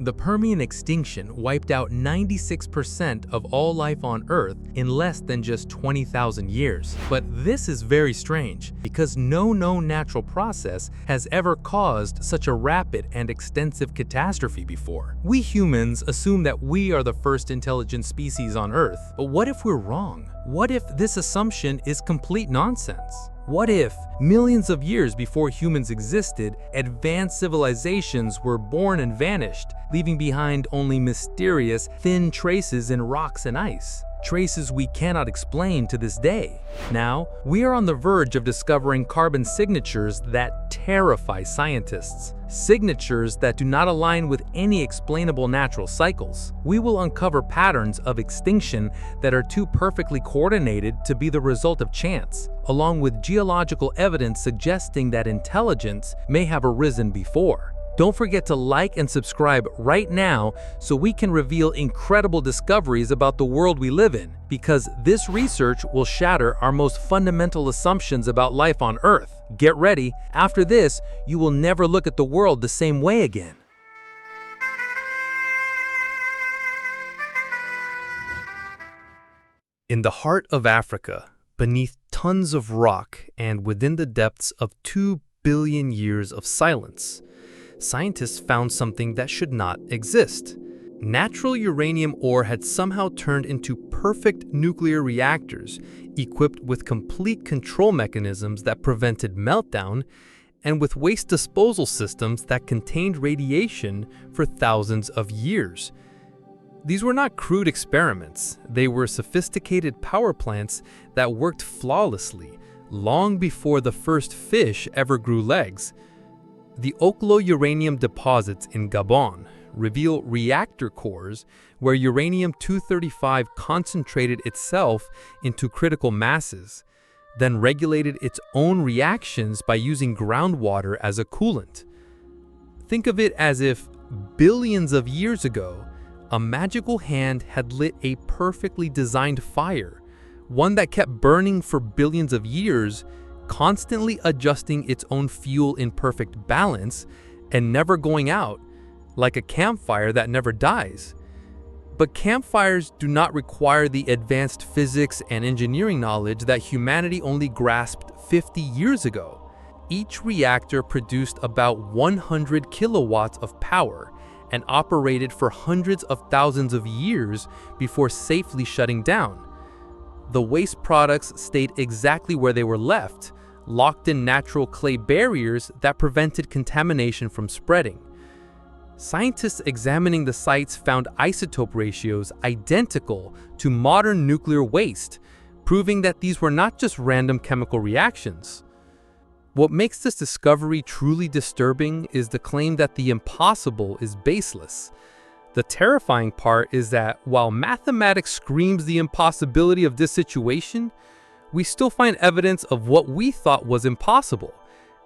The Permian extinction wiped out 96% of all life on Earth in less than just 20,000 years. But this is very strange, because no known natural process has ever caused such a rapid and extensive catastrophe before. We humans assume that we are the first intelligent species on Earth, but what if we're wrong? What if this assumption is complete nonsense? What if, millions of years before humans existed, advanced civilizations were born and vanished, leaving behind only mysterious, thin traces in rocks and ice? Traces we cannot explain to this day. Now, we are on the verge of discovering carbon signatures that terrify scientists. Signatures that do not align with any explainable natural cycles. We will uncover patterns of extinction that are too perfectly coordinated to be the result of chance, along with geological evidence suggesting that intelligence may have arisen before. Don't forget to like and subscribe right now so we can reveal incredible discoveries about the world we live in, because this research will shatter our most fundamental assumptions about life on Earth. Get ready. After this, you will never look at the world the same way again. In the heart of Africa, beneath tons of rock and within the depths of 2 billion years of silence, scientists found something that should not exist. Natural uranium ore had somehow turned into perfect nuclear reactors, equipped with complete control mechanisms that prevented meltdown, and with waste disposal systems that contained radiation for thousands of years. These were not crude experiments. They were sophisticated power plants that worked flawlessly, long before the first fish ever grew legs. The Oklo uranium deposits in Gabon reveal reactor cores where uranium-235 concentrated itself into critical masses, then regulated its own reactions by using groundwater as a coolant. Think of it as if, billions of years ago, a magical hand had lit a perfectly designed fire, one that kept burning for billions of years, constantly adjusting its own fuel in perfect balance and never going out, like a campfire that never dies. But campfires do not require the advanced physics and engineering knowledge that humanity only grasped 50 years ago. Each reactor produced about 100 kilowatts of power and operated for hundreds of thousands of years before safely shutting down. The waste products stayed exactly where they were left, locked in natural clay barriers that prevented contamination from spreading. Scientists examining the sites found isotope ratios identical to modern nuclear waste, proving that these were not just random chemical reactions. What makes this discovery truly disturbing is the claim that the impossible is baseless. The terrifying part is that while mathematics screams the impossibility of this situation, we still find evidence of what we thought was impossible,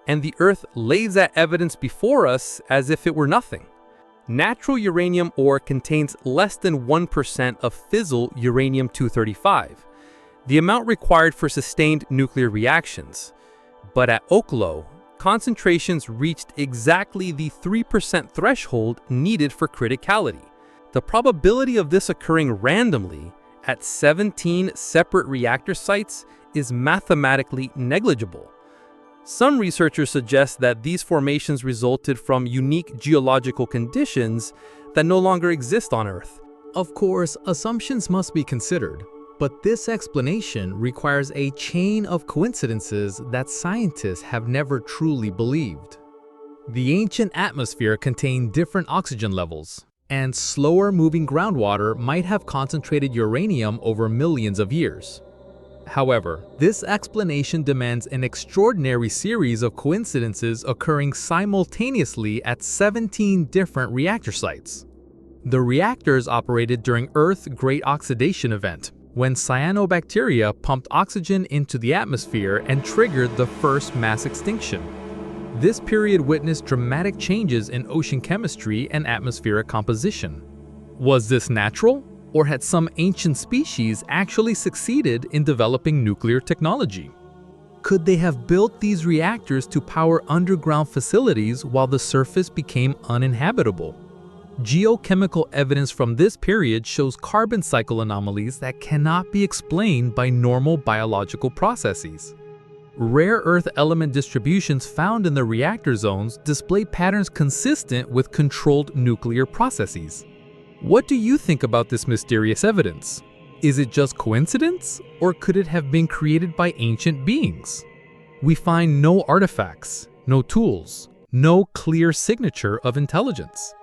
and the Earth lays that evidence before us as if it were nothing. Natural uranium ore contains less than 1% of fissile uranium-235, the amount required for sustained nuclear reactions. But at Oklo, concentrations reached exactly the 3% threshold needed for criticality. The probability of this occurring randomly at 17 separate reactor sites is mathematically negligible. Some researchers suggest that these formations resulted from unique geological conditions that no longer exist on Earth. Of course, assumptions must be considered, but this explanation requires a chain of coincidences that scientists have never truly believed. The ancient atmosphere contained different oxygen levels, and slower-moving groundwater might have concentrated uranium over millions of years. However, this explanation demands an extraordinary series of coincidences occurring simultaneously at 17 different reactor sites. The reactors operated during Earth's Great Oxidation Event, when cyanobacteria pumped oxygen into the atmosphere and triggered the first mass extinction. This period witnessed dramatic changes in ocean chemistry and atmospheric composition. Was this natural, or had some ancient species actually succeeded in developing nuclear technology? Could they have built these reactors to power underground facilities while the surface became uninhabitable? Geochemical evidence from this period shows carbon cycle anomalies that cannot be explained by normal biological processes. Rare earth element distributions found in the reactor zones display patterns consistent with controlled nuclear processes. What do you think about this mysterious evidence? Is it just coincidence, or could it have been created by ancient beings? We find no artifacts, no tools, no clear signature of intelligence.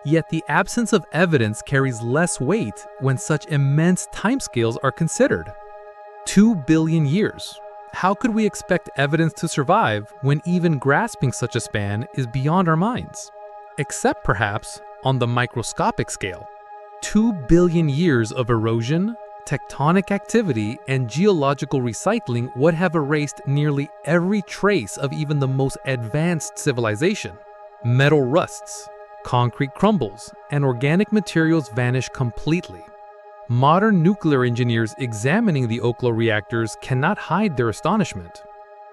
Yet the absence of evidence carries less weight when such immense timescales are considered. 2 billion years. How could we expect evidence to survive when even grasping such a span is beyond our minds? Except perhaps on the microscopic scale. 2 billion years of erosion, tectonic activity, and geological recycling would have erased nearly every trace of even the most advanced civilization. Metal rusts, concrete crumbles, and organic materials vanish completely. Modern nuclear engineers examining the Oklo reactors cannot hide their astonishment.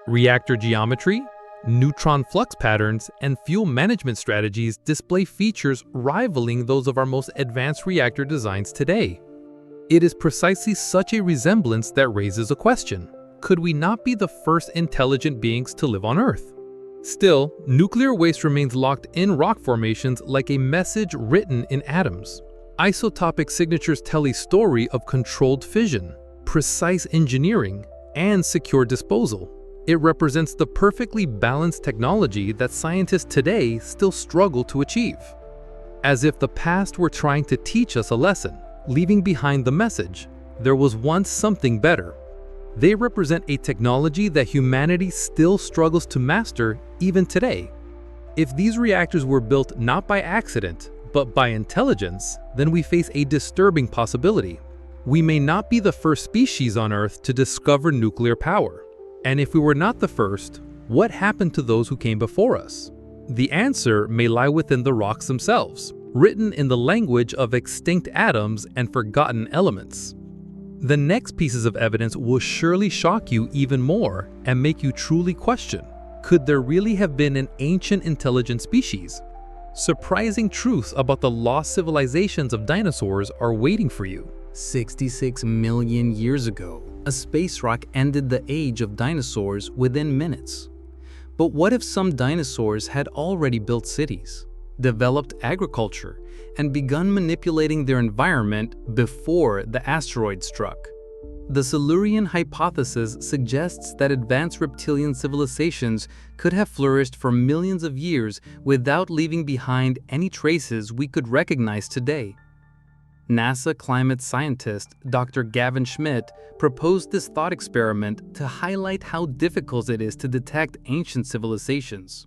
Reactor geometry, neutron flux patterns, and fuel management strategies display features rivaling those of our most advanced reactor designs today. It is precisely such a resemblance that raises a question. Could we not be the first intelligent beings to live on Earth? Still, nuclear waste remains locked in rock formations like a message written in atoms. Isotopic signatures tell a story of controlled fission, precise engineering, and secure disposal. It represents the perfectly balanced technology that scientists today still struggle to achieve. As if the past were trying to teach us a lesson, leaving behind the message, there was once something better. They represent a technology that humanity still struggles to master even today. If these reactors were built not by accident, but by intelligence, then we face a disturbing possibility. We may not be the first species on Earth to discover nuclear power. And if we were not the first, what happened to those who came before us? The answer may lie within the rocks themselves, written in the language of extinct atoms and forgotten elements. The next pieces of evidence will surely shock you even more and make you truly question, could there really have been an ancient intelligent species? Surprising truths about the lost civilizations of dinosaurs are waiting for you. 66 million years ago, a space rock ended the age of dinosaurs within minutes. But what if some dinosaurs had already built cities, developed agriculture, and begun manipulating their environment before the asteroid struck? The Silurian hypothesis suggests that advanced reptilian civilizations could have flourished for millions of years without leaving behind any traces we could recognize today. NASA climate scientist Dr. Gavin Schmidt proposed this thought experiment to highlight how difficult it is to detect ancient civilizations.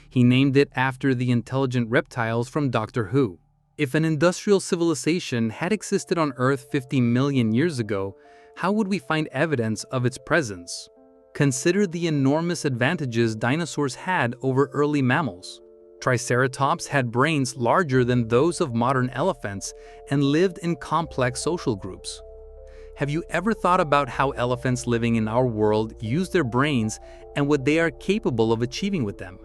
He named it after the intelligent reptiles from Doctor Who. If an industrial civilization had existed on Earth 50 million years ago, how would we find evidence of its presence? Consider the enormous advantages dinosaurs had over early mammals. Triceratops had brains larger than those of modern elephants and lived in complex social groups. Have you ever thought about how elephants living in our world use their brains and what they are capable of achieving with them?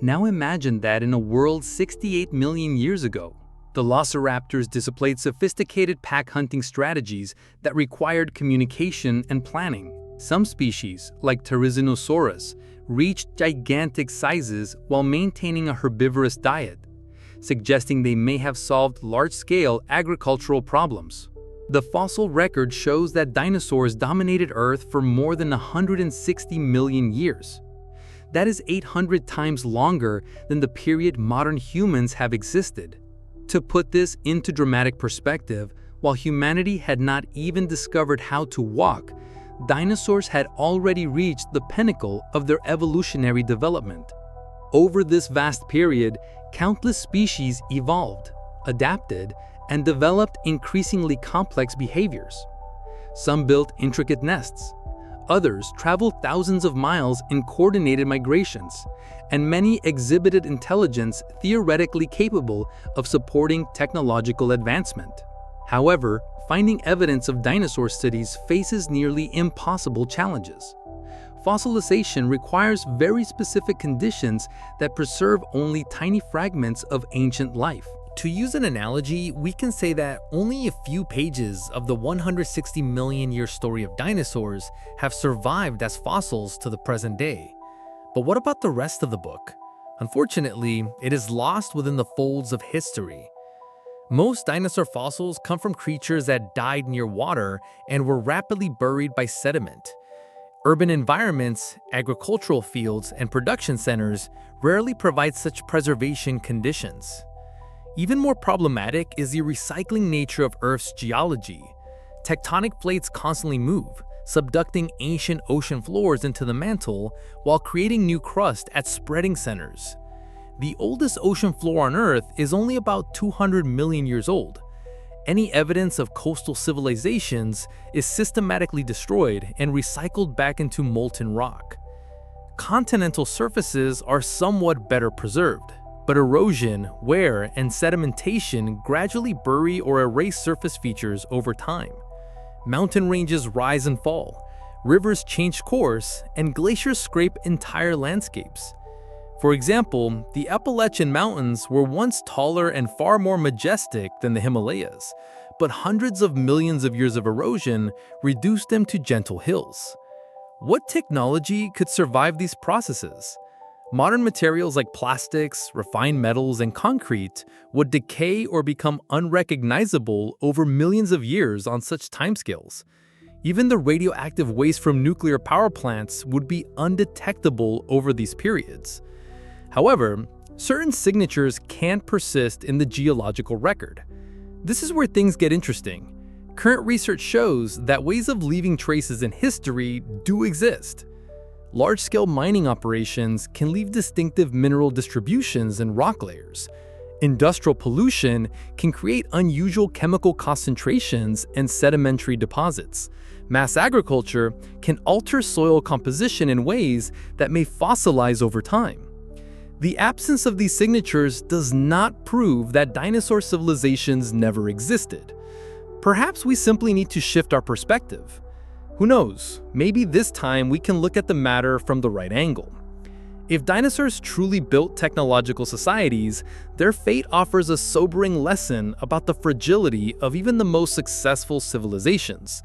Now imagine that in a world 68 million years ago. The velociraptors displayed sophisticated pack hunting strategies that required communication and planning. Some species, like Tyrannosaurus, reached gigantic sizes while maintaining a herbivorous diet, suggesting they may have solved large-scale agricultural problems. The fossil record shows that dinosaurs dominated Earth for more than 160 million years. That is 800 times longer than the period modern humans have existed. To put this into dramatic perspective, while humanity had not even discovered how to walk, dinosaurs had already reached the pinnacle of their evolutionary development. Over this vast period, countless species evolved, adapted, and developed increasingly complex behaviors. Some built intricate nests. Others traveled thousands of miles in coordinated migrations, and many exhibited intelligence theoretically capable of supporting technological advancement. However, finding evidence of dinosaur cities faces nearly impossible challenges. Fossilization requires very specific conditions that preserve only tiny fragments of ancient life. To use an analogy, we can say that only a few pages of the 160 million year story of dinosaurs have survived as fossils to the present day. But what about the rest of the book? Unfortunately, it is lost within the folds of history. Most dinosaur fossils come from creatures that died near water and were rapidly buried by sediment. Urban environments, agricultural fields, and production centers rarely provide such preservation conditions. Even more problematic is the recycling nature of Earth's geology. Tectonic plates constantly move, subducting ancient ocean floors into the mantle while creating new crust at spreading centers. The oldest ocean floor on Earth is only about 200 million years old. Any evidence of coastal civilizations is systematically destroyed and recycled back into molten rock. Continental surfaces are somewhat better preserved, but erosion, wear, and sedimentation gradually bury or erase surface features over time. Mountain ranges rise and fall, rivers change course, and glaciers scrape entire landscapes. For example, the Appalachian Mountains were once taller and far more majestic than the Himalayas, but hundreds of millions of years of erosion reduced them to gentle hills. What technology could survive these processes? Modern materials like plastics, refined metals, and concrete would decay or become unrecognizable over millions of years on such timescales. Even the radioactive waste from nuclear power plants would be undetectable over these periods. However, certain signatures can persist in the geological record. This is where things get interesting. Current research shows that ways of leaving traces in history do exist. Large-scale mining operations can leave distinctive mineral distributions in rock layers. Industrial pollution can create unusual chemical concentrations in sedimentary deposits. Mass agriculture can alter soil composition in ways that may fossilize over time. The absence of these signatures does not prove that dinosaur civilizations never existed. Perhaps we simply need to shift our perspective. Who knows, maybe this time we can look at the matter from the right angle. If dinosaurs truly built technological societies, their fate offers a sobering lesson about the fragility of even the most successful civilizations.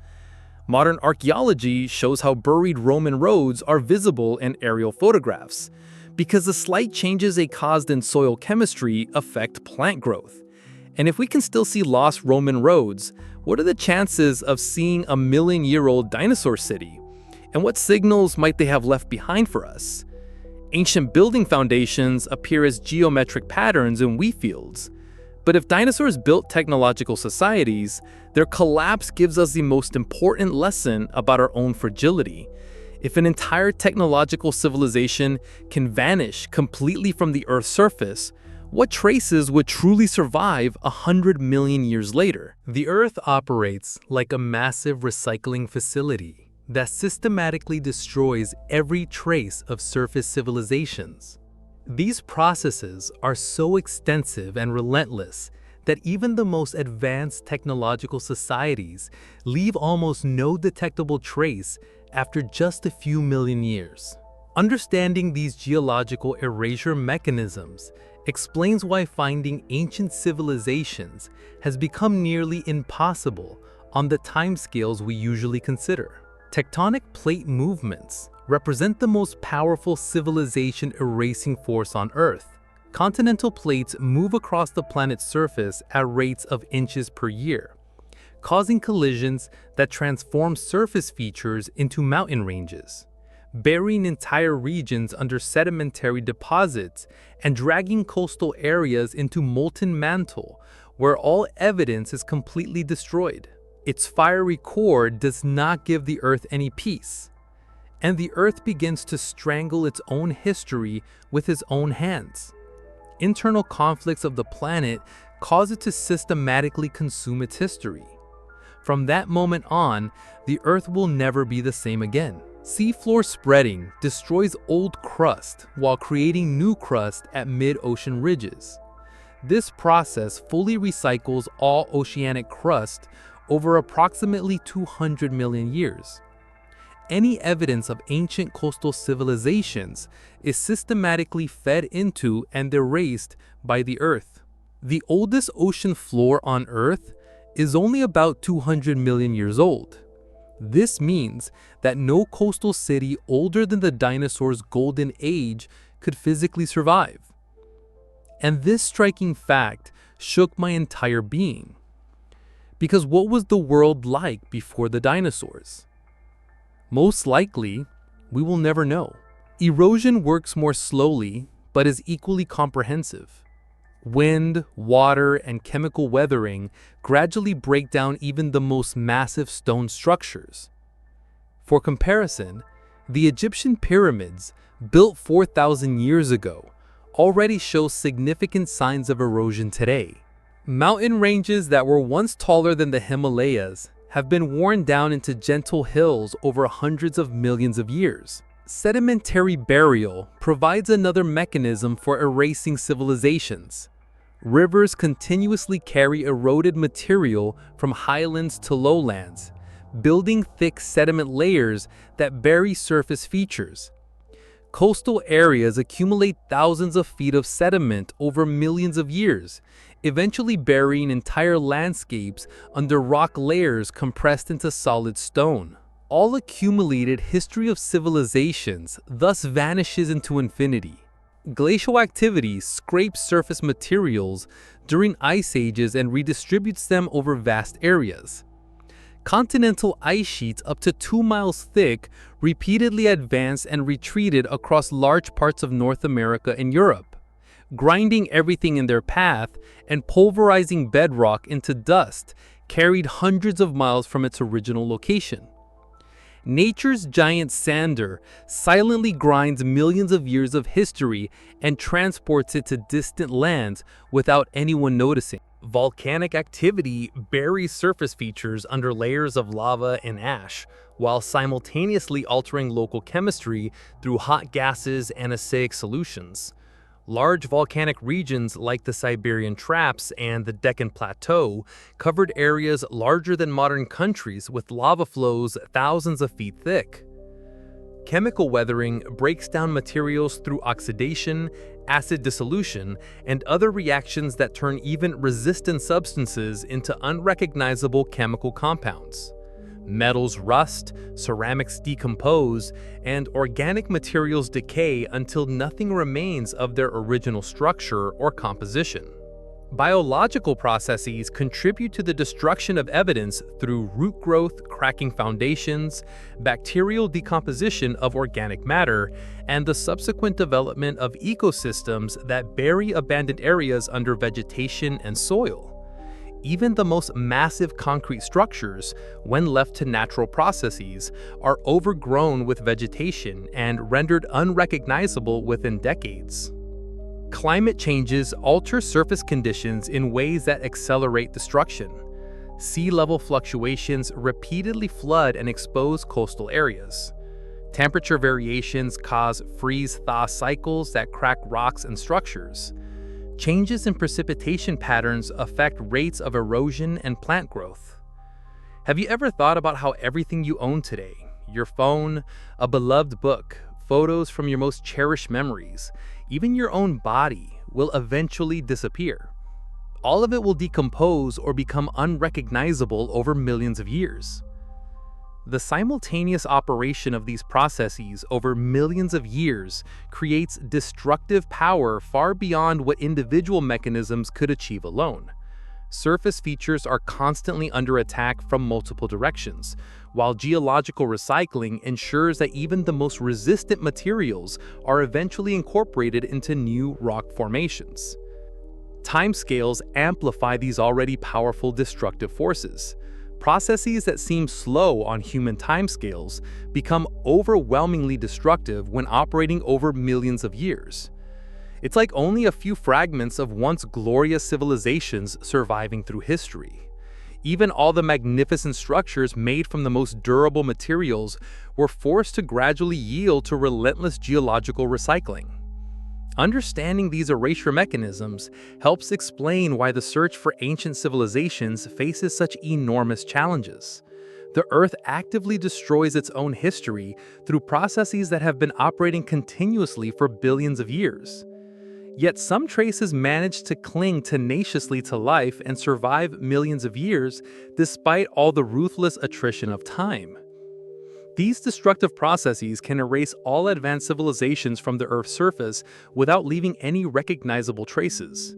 Modern archaeology shows how buried Roman roads are visible in aerial photographs, because the slight changes they caused in soil chemistry affect plant growth. And if we can still see lost Roman roads, what are the chances of seeing a million-year-old dinosaur city? And what signals might they have left behind for us? Ancient building foundations appear as geometric patterns in wheat fields. But if dinosaurs built technological societies, their collapse gives us the most important lesson about our own fragility. If an entire technological civilization can vanish completely from the Earth's surface, what traces would truly survive 100 million years later? The Earth operates like a massive recycling facility that systematically destroys every trace of surface civilizations. These processes are so extensive and relentless that even the most advanced technological societies leave almost no detectable trace after just a few million years. Understanding these geological erasure mechanisms explains why finding ancient civilizations has become nearly impossible on the timescales we usually consider. Tectonic plate movements represent the most powerful civilization erasing force on Earth. Continental plates move across the planet's surface at rates of inches per year, causing collisions that transform surface features into mountain ranges, burying entire regions under sedimentary deposits and dragging coastal areas into molten mantle, where all evidence is completely destroyed. Its fiery core does not give the Earth any peace, and the Earth begins to strangle its own history with its own hands. Internal conflicts of the planet cause it to systematically consume its history. From that moment on, the Earth will never be the same again. Seafloor spreading destroys old crust while creating new crust at mid-ocean ridges. This process fully recycles all oceanic crust over approximately 200 million years. Any evidence of ancient coastal civilizations is systematically fed into and erased by the Earth. The oldest ocean floor on Earth is only about 200 million years old. This means that no coastal city older than the dinosaurs' golden age could physically survive. And this striking fact shook my entire being. Because what was the world like before the dinosaurs? Most likely, we will never know. Erosion works more slowly, but is equally comprehensive. Wind, water, and chemical weathering gradually break down even the most massive stone structures. For comparison, the Egyptian pyramids, built 4,000 years ago, already show significant signs of erosion today. Mountain ranges that were once taller than the Himalayas have been worn down into gentle hills over hundreds of millions of years. Sedimentary burial provides another mechanism for erasing civilizations. Rivers continuously carry eroded material from highlands to lowlands, building thick sediment layers that bury surface features. Coastal areas accumulate thousands of feet of sediment over millions of years, eventually burying entire landscapes under rock layers compressed into solid stone. All accumulated history of civilizations thus vanishes into infinity. Glacial activity scrapes surface materials during ice ages and redistributes them over vast areas. Continental ice sheets up to 2 miles thick repeatedly advanced and retreated across large parts of North America and Europe, grinding everything in their path and pulverizing bedrock into dust carried hundreds of miles from its original location. Nature's giant sander silently grinds millions of years of history and transports it to distant lands without anyone noticing. Volcanic activity buries surface features under layers of lava and ash, while simultaneously altering local chemistry through hot gases and acidic solutions. Large volcanic regions like the Siberian Traps and the Deccan Plateau covered areas larger than modern countries with lava flows thousands of feet thick. Chemical weathering breaks down materials through oxidation, acid dissolution, and other reactions that turn even resistant substances into unrecognizable chemical compounds. Metals rust, ceramics decompose, and organic materials decay until nothing remains of their original structure or composition. Biological processes contribute to the destruction of evidence through root growth, cracking foundations, bacterial decomposition of organic matter, and the subsequent development of ecosystems that bury abandoned areas under vegetation and soil. Even the most massive concrete structures, when left to natural processes, are overgrown with vegetation and rendered unrecognizable within decades. Climate changes alter surface conditions in ways that accelerate destruction. Sea level fluctuations repeatedly flood and expose coastal areas. Temperature variations cause freeze-thaw cycles that crack rocks and structures. Changes in precipitation patterns affect rates of erosion and plant growth. Have you ever thought about how everything you own today, your phone, a beloved book, photos from your most cherished memories, even your own body, will eventually disappear? All of it will decompose or become unrecognizable over millions of years. The simultaneous operation of these processes over millions of years creates destructive power far beyond what individual mechanisms could achieve alone. Surface features are constantly under attack from multiple directions, while geological recycling ensures that even the most resistant materials are eventually incorporated into new rock formations. Timescales amplify these already powerful destructive forces. Processes that seem slow on human timescales become overwhelmingly destructive when operating over millions of years. It's like only a few fragments of once glorious civilizations surviving through history. Even all the magnificent structures made from the most durable materials were forced to gradually yield to relentless geological recycling. Understanding these erasure mechanisms helps explain why the search for ancient civilizations faces such enormous challenges. The Earth actively destroys its own history through processes that have been operating continuously for billions of years. Yet some traces manage to cling tenaciously to life and survive millions of years despite all the ruthless attrition of time. These destructive processes can erase all advanced civilizations from the Earth's surface without leaving any recognizable traces.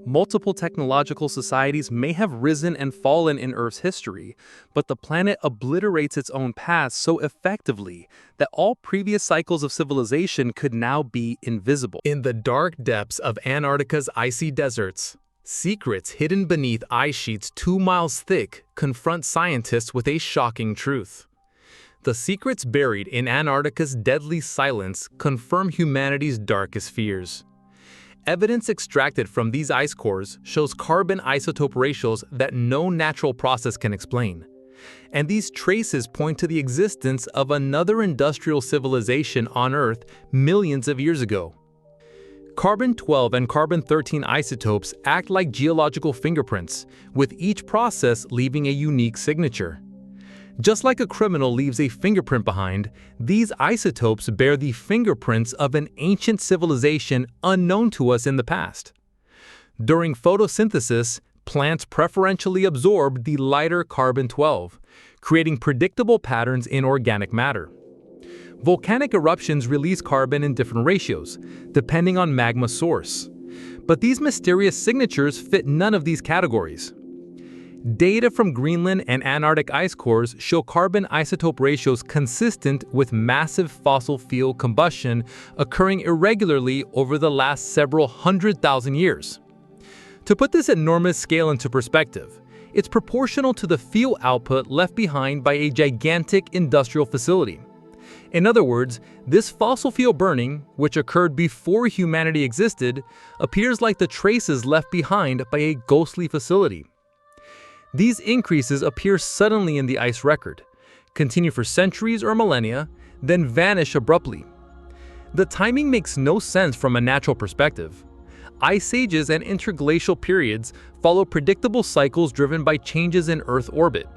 Multiple technological societies may have risen and fallen in Earth's history, but the planet obliterates its own past so effectively that all previous cycles of civilization could now be invisible. In the dark depths of Antarctica's icy deserts, secrets hidden beneath ice sheets 2 miles thick confront scientists with a shocking truth. The secrets buried in Antarctica's deadly silence confirm humanity's darkest fears. Evidence extracted from these ice cores shows carbon isotope ratios that no natural process can explain. And these traces point to the existence of another industrial civilization on Earth millions of years ago. Carbon-12 and carbon-13 isotopes act like geological fingerprints, with each process leaving a unique signature. Just like a criminal leaves a fingerprint behind, these isotopes bear the fingerprints of an ancient civilization unknown to us in the past. During photosynthesis, plants preferentially absorb the lighter carbon-12, creating predictable patterns in organic matter. Volcanic eruptions release carbon in different ratios, depending on magma source. But these mysterious signatures fit none of these categories. Data from Greenland and Antarctic ice cores show carbon isotope ratios consistent with massive fossil fuel combustion occurring irregularly over the last several 100,000 years. To put this enormous scale into perspective, it's proportional to the fuel output left behind by a gigantic industrial facility. In other words, this fossil fuel burning, which occurred before humanity existed, appears like the traces left behind by a ghostly facility. These increases appear suddenly in the ice record, continue for centuries or millennia, then vanish abruptly. The timing makes no sense from a natural perspective. Ice ages and interglacial periods follow predictable cycles driven by changes in Earth orbit.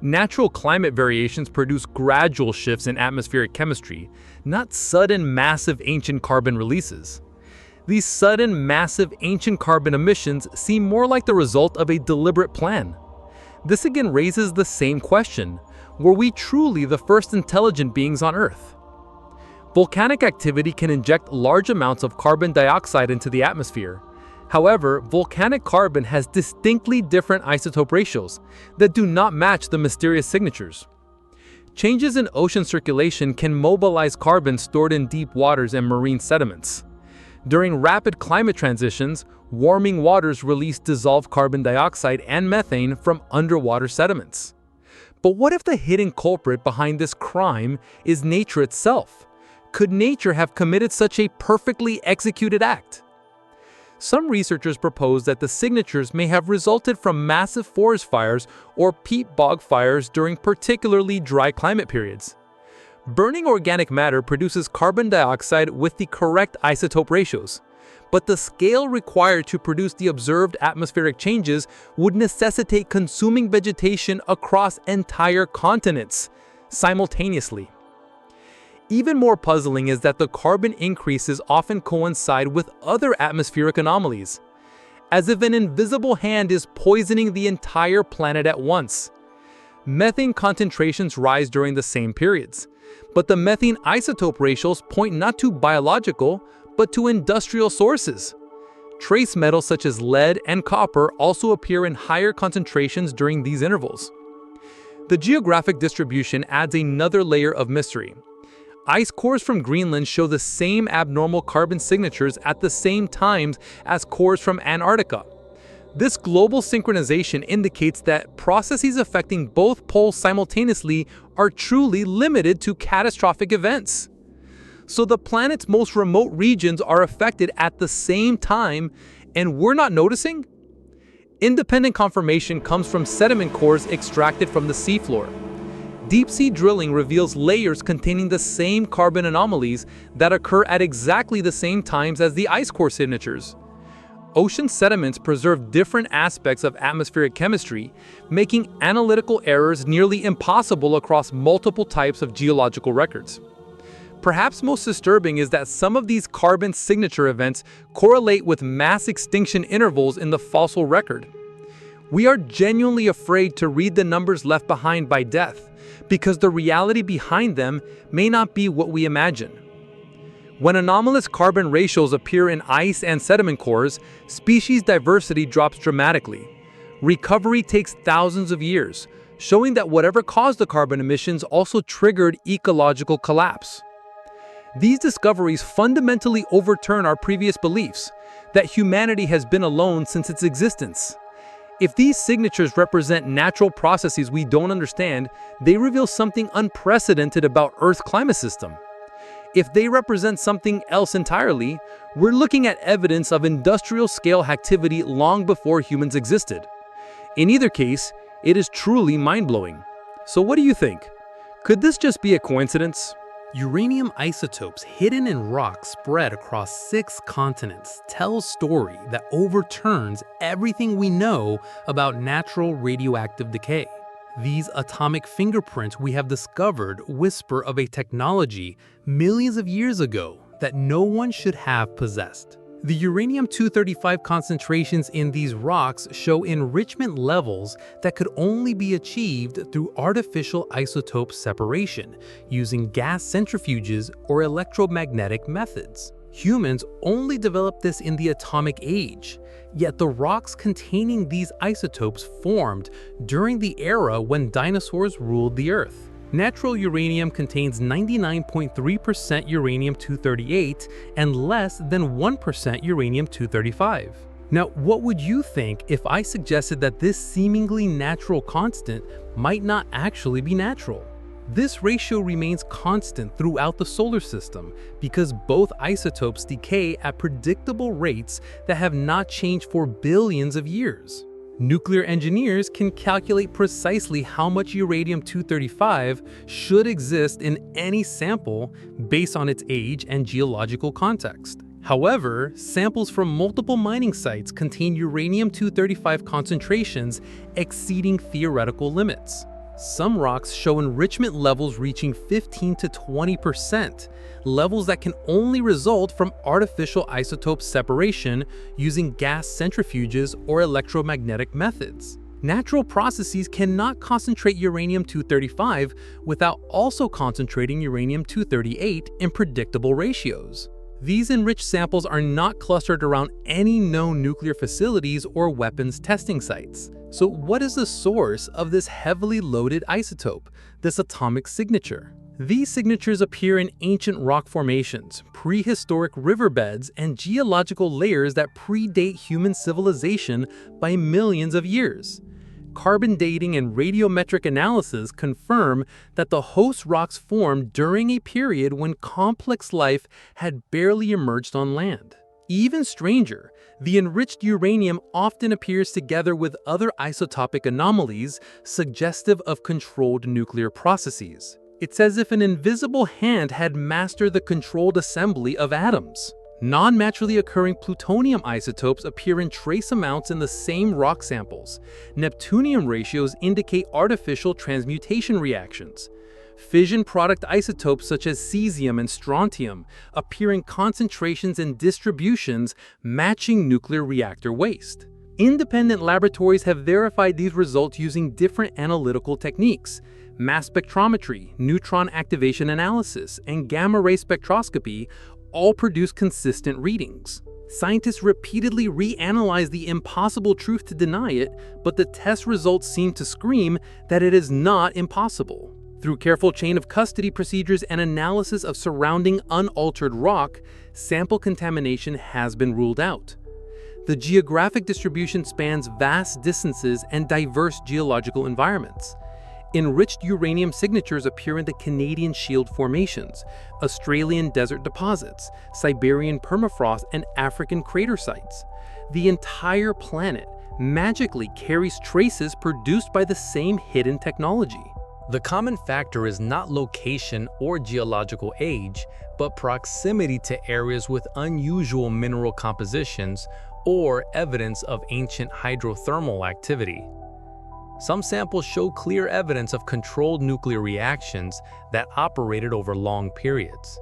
Natural climate variations produce gradual shifts in atmospheric chemistry, not sudden massive ancient carbon releases. These sudden, massive ancient carbon emissions seem more like the result of a deliberate plan. This again raises the same question: were we truly the first intelligent beings on Earth? Volcanic activity can inject large amounts of carbon dioxide into the atmosphere. However, volcanic carbon has distinctly different isotope ratios that do not match the mysterious signatures. Changes in ocean circulation can mobilize carbon stored in deep waters and marine sediments. During rapid climate transitions, warming waters release dissolved carbon dioxide and methane from underwater sediments. But what if the hidden culprit behind this crime is nature itself? Could nature have committed such a perfectly executed act? Some researchers propose that the signatures may have resulted from massive forest fires or peat bog fires during particularly dry climate periods. Burning organic matter produces carbon dioxide with the correct isotope ratios, but the scale required to produce the observed atmospheric changes would necessitate consuming vegetation across entire continents simultaneously. Even more puzzling is that the carbon increases often coincide with other atmospheric anomalies, as if an invisible hand is poisoning the entire planet at once. Methane concentrations rise during the same periods, but the methane isotope ratios point not to biological, but to industrial sources. Trace metals such as lead and copper also appear in higher concentrations during these intervals. The geographic distribution adds another layer of mystery. Ice cores from Greenland show the same abnormal carbon signatures at the same times as cores from Antarctica. This global synchronization indicates that processes affecting both poles simultaneously are truly limited to catastrophic events. So the planet's most remote regions are affected at the same time, and we're not noticing? Independent confirmation comes from sediment cores extracted from the seafloor. Deep-sea drilling reveals layers containing the same carbon anomalies that occur at exactly the same times as the ice core signatures. Ocean sediments preserve different aspects of atmospheric chemistry, making analytical errors nearly impossible across multiple types of geological records. Perhaps most disturbing is that some of these carbon signature events correlate with mass extinction intervals in the fossil record. We are genuinely afraid to read the numbers left behind by death, because the reality behind them may not be what we imagine. When anomalous carbon ratios appear in ice and sediment cores, species diversity drops dramatically. Recovery takes thousands of years, showing that whatever caused the carbon emissions also triggered ecological collapse. These discoveries fundamentally overturn our previous beliefs that humanity has been alone since its existence. If these signatures represent natural processes we don't understand, they reveal something unprecedented about Earth's climate system. If they represent something else entirely, we're looking at evidence of industrial-scale activity long before humans existed. In either case, it is truly mind-blowing. So what do you think? Could this just be a coincidence? Uranium isotopes hidden in rocks spread across 6 continents tell a story that overturns everything we know about natural radioactive decay. These atomic fingerprints we have discovered whisper of a technology millions of years ago that no one should have possessed. The uranium-235 concentrations in these rocks show enrichment levels that could only be achieved through artificial isotope separation, using gas centrifuges or electromagnetic methods. Humans only developed this in the atomic age, yet the rocks containing these isotopes formed during the era when dinosaurs ruled the Earth. Natural uranium contains 99.3% uranium-238 and less than 1% uranium-235. Now, what would you think if I suggested that this seemingly natural constant might not actually be natural? This ratio remains constant throughout the solar system because both isotopes decay at predictable rates that have not changed for billions of years. Nuclear engineers can calculate precisely how much uranium-235 should exist in any sample based on its age and geological context. However, samples from multiple mining sites contain uranium-235 concentrations exceeding theoretical limits. Some rocks show enrichment levels reaching 15 to 20%, levels that can only result from artificial isotope separation using gas centrifuges or electromagnetic methods. Natural processes cannot concentrate uranium-235 without also concentrating uranium-238 in predictable ratios. These enriched samples are not clustered around any known nuclear facilities or weapons testing sites. So what is the source of this heavily loaded isotope, this atomic signature? These signatures appear in ancient rock formations, prehistoric riverbeds, and geological layers that predate human civilization by millions of years. Carbon dating and radiometric analysis confirm that the host rocks formed during a period when complex life had barely emerged on land. Even stranger, the enriched uranium often appears together with other isotopic anomalies suggestive of controlled nuclear processes. It's as if an invisible hand had mastered the controlled assembly of atoms. Non-naturally occurring plutonium isotopes appear in trace amounts in the same rock samples. Neptunium ratios indicate artificial transmutation reactions. Fission product isotopes such as cesium and strontium appear in concentrations and distributions matching nuclear reactor waste. Independent laboratories have verified these results using different analytical techniques. Mass spectrometry, neutron activation analysis, and gamma-ray spectroscopy all produce consistent readings. Scientists repeatedly reanalyze the impossible truth to deny it, but the test results seem to scream that it is not impossible. Through careful chain of custody procedures and analysis of surrounding unaltered rock, sample contamination has been ruled out. The geographic distribution spans vast distances and diverse geological environments. Enriched uranium signatures appear in the Canadian Shield formations, Australian desert deposits, Siberian permafrost, and African crater sites. The entire planet magically carries traces produced by the same hidden technology. The common factor is not location or geological age, but proximity to areas with unusual mineral compositions or evidence of ancient hydrothermal activity. Some samples show clear evidence of controlled nuclear reactions that operated over long periods.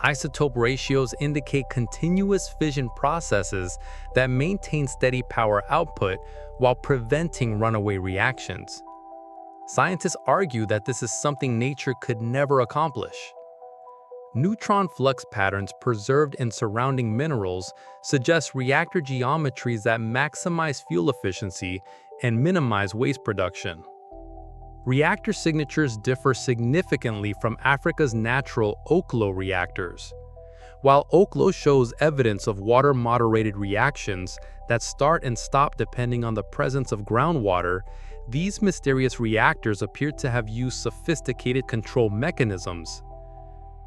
Isotope ratios indicate continuous fission processes that maintain steady power output while preventing runaway reactions. Scientists argue that this is something nature could never accomplish. Neutron flux patterns preserved in surrounding minerals suggest reactor geometries that maximize fuel efficiency and minimize waste production. Reactor signatures differ significantly from Africa's natural Oklo reactors. While Oklo shows evidence of water-moderated reactions that start and stop depending on the presence of groundwater, these mysterious reactors appear to have used sophisticated control mechanisms.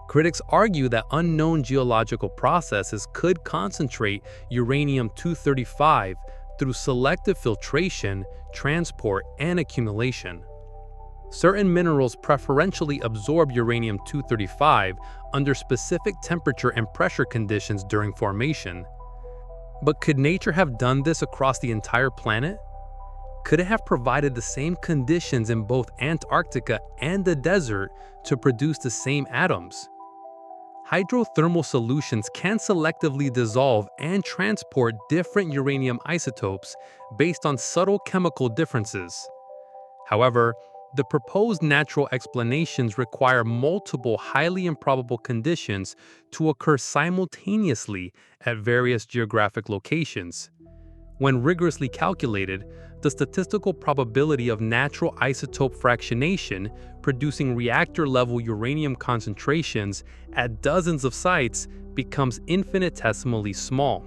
Critics argue that unknown geological processes could concentrate uranium-235 through selective filtration, transport, and accumulation. Certain minerals preferentially absorb uranium-235 under specific temperature and pressure conditions during formation. But could nature have done this across the entire planet? Could it have provided the same conditions in both Antarctica and the desert to produce the same atoms? Hydrothermal solutions can selectively dissolve and transport different uranium isotopes based on subtle chemical differences. However, the proposed natural explanations require multiple highly improbable conditions to occur simultaneously at various geographic locations. When rigorously calculated, the statistical probability of natural isotope fractionation producing reactor-level uranium concentrations at dozens of sites becomes infinitesimally small.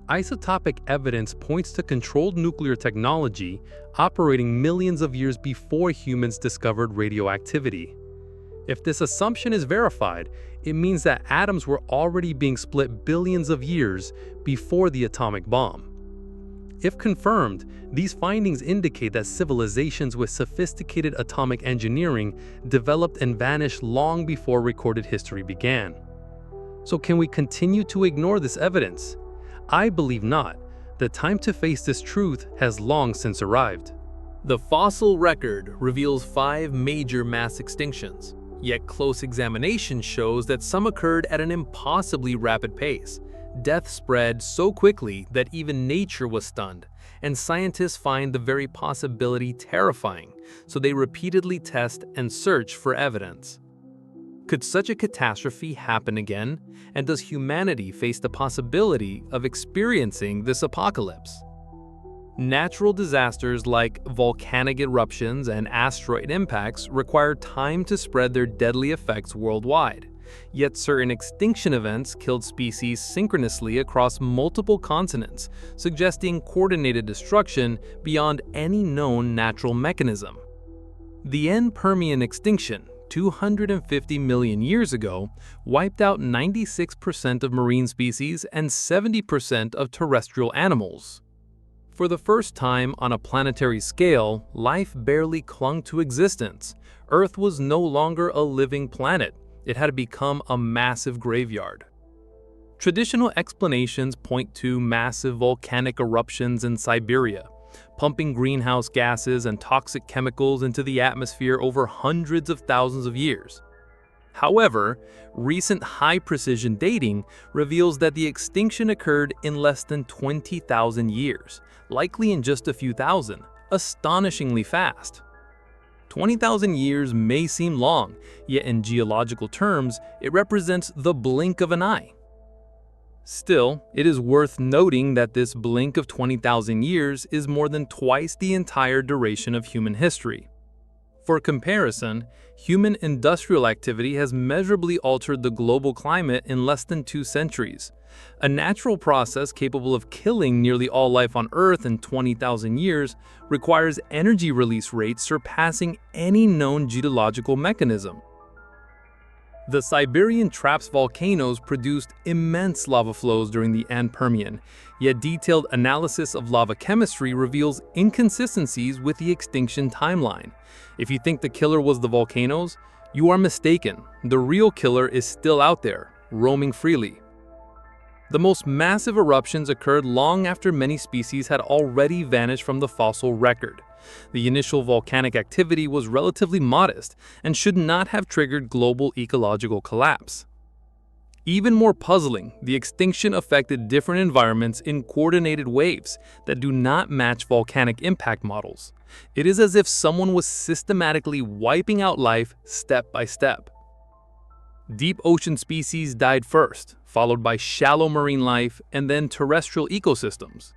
Isotopic evidence points to controlled nuclear technology operating millions of years before humans discovered radioactivity. If this assumption is verified, it means that atoms were already being split billions of years before the atomic bomb. If confirmed, these findings indicate that civilizations with sophisticated atomic engineering developed and vanished long before recorded history began. So can we continue to ignore this evidence? I believe not. The time to face this truth has long since arrived. The fossil record reveals 5 major mass extinctions, yet close examination shows that some occurred at an impossibly rapid pace. Death spread so quickly that even nature was stunned, and scientists find the very possibility terrifying, so they repeatedly test and search for evidence. Could such a catastrophe happen again, and does humanity face the possibility of experiencing this apocalypse? Natural disasters like volcanic eruptions and asteroid impacts require time to spread their deadly effects worldwide. Yet certain extinction events killed species synchronously across multiple continents, suggesting coordinated destruction beyond any known natural mechanism. The end Permian extinction, 250 million years ago, wiped out 96% of marine species and 70% of terrestrial animals. For the first time on a planetary scale, life barely clung to existence. Earth was no longer a living planet. It had become a massive graveyard. Traditional explanations point to massive volcanic eruptions in Siberia, pumping greenhouse gases and toxic chemicals into the atmosphere over hundreds of thousands of years. However, recent high-precision dating reveals that the extinction occurred in less than 20,000 years, likely in just a few thousand, astonishingly fast. 20,000 years may seem long, yet in geological terms, it represents the blink of an eye. Still, it is worth noting that this blink of 20,000 years is more than twice the entire duration of human history. For comparison, human industrial activity has measurably altered the global climate in less than 2 centuries. A natural process capable of killing nearly all life on Earth in 20,000 years requires energy release rates surpassing any known geological mechanism. The Siberian Traps volcanoes produced immense lava flows during the end Permian, yet detailed analysis of lava chemistry reveals inconsistencies with the extinction timeline. If you think the killer was the volcanoes, you are mistaken. The real killer is still out there, roaming freely. The most massive eruptions occurred long after many species had already vanished from the fossil record. The initial volcanic activity was relatively modest and should not have triggered global ecological collapse. Even more puzzling, the extinction affected different environments in coordinated waves that do not match volcanic impact models. It is as if someone was systematically wiping out life step by step. Deep ocean species died first, followed by shallow marine life and then terrestrial ecosystems.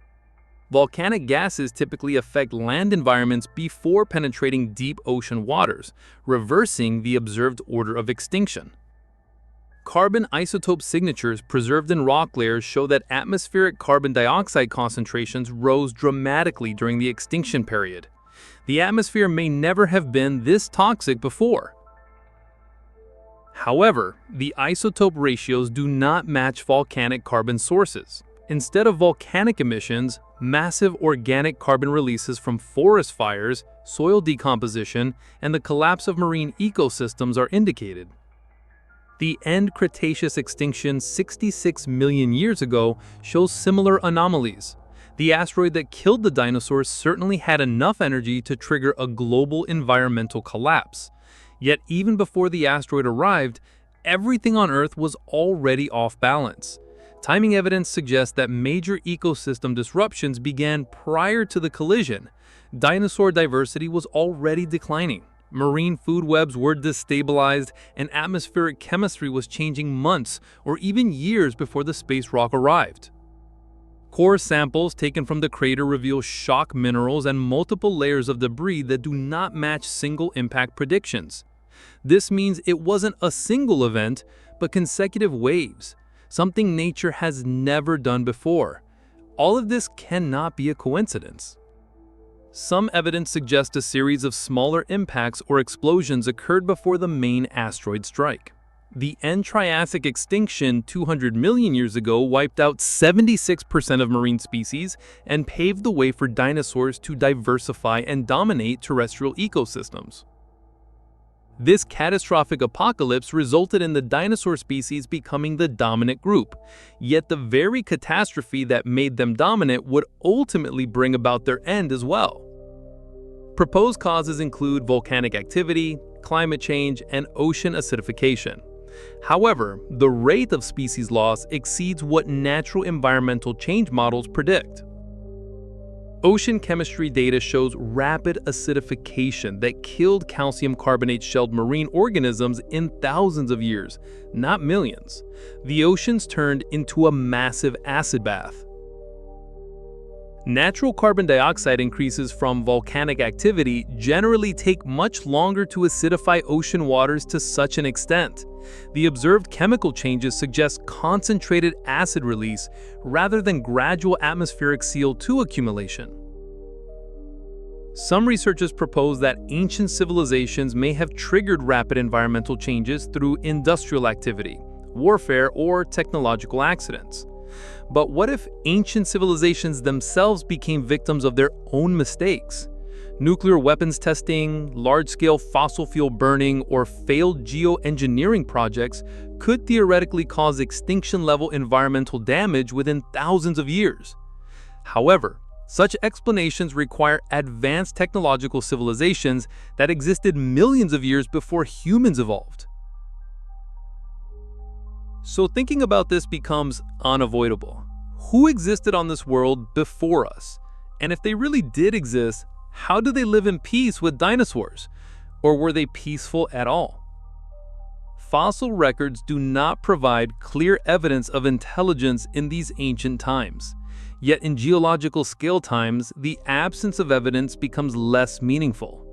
Volcanic gases typically affect land environments before penetrating deep ocean waters, reversing the observed order of extinction. Carbon isotope signatures preserved in rock layers show that atmospheric carbon dioxide concentrations rose dramatically during the extinction period. The atmosphere may never have been this toxic before. However, the isotope ratios do not match volcanic carbon sources. Instead of volcanic emissions, massive organic carbon releases from forest fires, soil decomposition, and the collapse of marine ecosystems are indicated. The end Cretaceous extinction 66 million years ago shows similar anomalies. The asteroid that killed the dinosaurs certainly had enough energy to trigger a global environmental collapse. Yet even before the asteroid arrived, everything on Earth was already off balance. Timing evidence suggests that major ecosystem disruptions began prior to the collision. Dinosaur diversity was already declining. Marine food webs were destabilized, and atmospheric chemistry was changing months or even years before the space rock arrived. Core samples taken from the crater reveal shock minerals and multiple layers of debris that do not match single impact predictions. This means it wasn't a single event, but consecutive waves, something nature has never done before. All of this cannot be a coincidence. Some evidence suggests a series of smaller impacts or explosions occurred before the main asteroid strike. The end Triassic extinction 200 million years ago wiped out 76% of marine species and paved the way for dinosaurs to diversify and dominate terrestrial ecosystems. This catastrophic apocalypse resulted in the dinosaur species becoming the dominant group, yet the very catastrophe that made them dominant would ultimately bring about their end as well. Proposed causes include volcanic activity, climate change, and ocean acidification. However, the rate of species loss exceeds what natural environmental change models predict. Ocean chemistry data shows rapid acidification that killed calcium carbonate-shelled marine organisms in thousands of years, not millions. The oceans turned into a massive acid bath. Natural carbon dioxide increases from volcanic activity generally take much longer to acidify ocean waters to such an extent. The observed chemical changes suggest concentrated acid release rather than gradual atmospheric CO2 accumulation. Some researchers propose that ancient civilizations may have triggered rapid environmental changes through industrial activity, warfare, or technological accidents. But what if ancient civilizations themselves became victims of their own mistakes? Nuclear weapons testing, large-scale fossil fuel burning, or failed geoengineering projects could theoretically cause extinction-level environmental damage within thousands of years. However, such explanations require advanced technological civilizations that existed millions of years before humans evolved. So thinking about this becomes unavoidable. Who existed on this world before us? And if they really did exist, how did they live in peace with dinosaurs? Or were they peaceful at all? Fossil records do not provide clear evidence of intelligence in these ancient times. Yet in geological scale times, the absence of evidence becomes less meaningful.